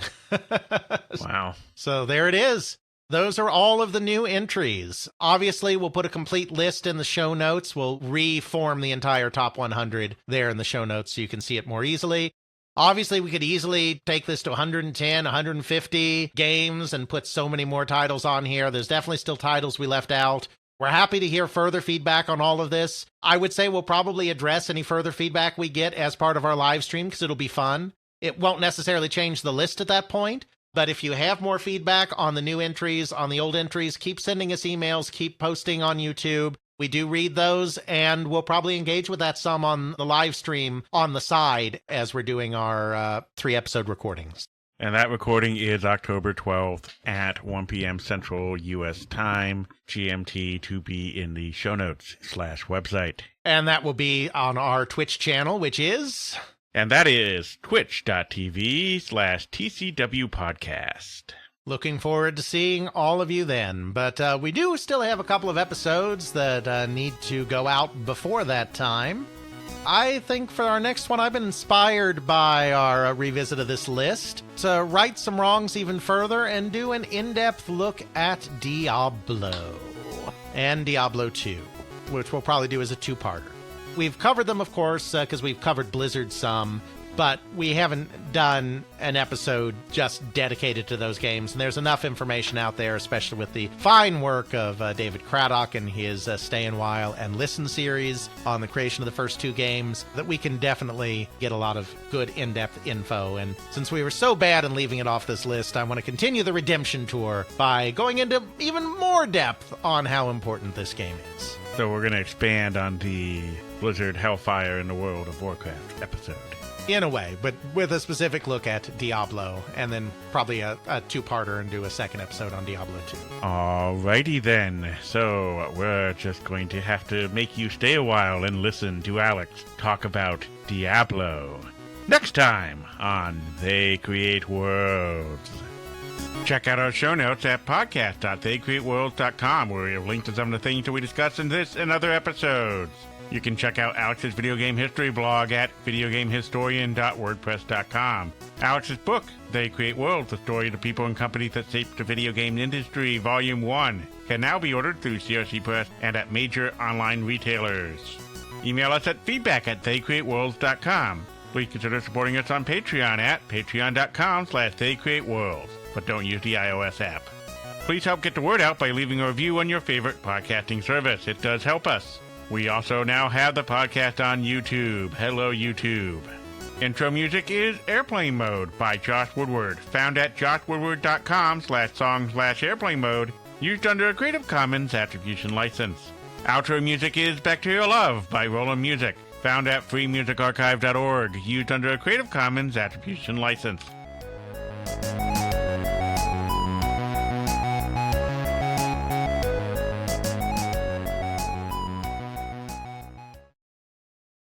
Wow. So there it is. Those are all of the new entries. Obviously, we'll put a complete list in the show notes. We'll reform the entire top 100 there in the show notes so you can see it more easily. Obviously, we could easily take this to 110, 150 games and put so many more titles on here. There's definitely still titles we left out. We're happy to hear further feedback on all of this. I would say we'll probably address any further feedback we get as part of our live stream because it'll be fun. It won't necessarily change the list at that point, but if you have more feedback on the new entries, on the old entries, keep sending us emails, keep posting on YouTube. We do read those, and we'll probably engage with that some on the live stream on the side as we're doing our 3-episode recordings. And that recording is October 12th at 1 p.m. Central U.S. Time, GMT, to be in the show notes /website. And that will be on our Twitch channel, which is... And that is twitch.tv/TCW podcast. Looking forward to seeing all of you then. But we do still have a couple of episodes that need to go out before that time. I think for our next one, I've been inspired by our revisit of this list to right some wrongs even further and do an in-depth look at Diablo and Diablo 2, which we'll probably do as a two-parter. We've covered them, of course, because we've covered Blizzard some. but we haven't done an episode just dedicated to those games. And there's enough information out there, especially with the fine work of David Craddock and his Stay a While and Listen series on the creation of the first two games, that we can definitely get a lot of good in-depth info. And since we were so bad in leaving it off this list, I want to continue the redemption tour by going into even more depth on how important this game is. So we're going to expand on the Blizzard Hellfire in the World of Warcraft episode. In a way, but with a specific look at Diablo, and then probably a two-parter and do a second episode on Diablo 2. Alrighty then. So we're just going to have to make you stay a while and listen to Alex talk about Diablo. Next time on They Create Worlds. Check out our show notes at podcast.theycreateworlds.com, where we have links to some of the things that we discussed in this and other episodes. You can check out Alex's video game history blog at videogamehistorian.wordpress.com. Alex's book, They Create Worlds, the story of the people and companies that shaped the video game industry, Volume 1, can now be ordered through CRC Press and at major online retailers. Email us at feedback@theycreateworlds.com. Please consider supporting us on Patreon at patreon.com/theycreateworlds, but don't use the iOS app. Please help get the word out by leaving a review on your favorite podcasting service. It does help us. We also now have the podcast on YouTube. Hello, YouTube. Intro music is Airplane Mode by Josh Woodward, found at joshwoodward.com/song/airplane mode, used under a Creative Commons Attribution License. Outro music is Bacterial Love by Roland Music, found at freemusicarchive.org, used under a Creative Commons Attribution License.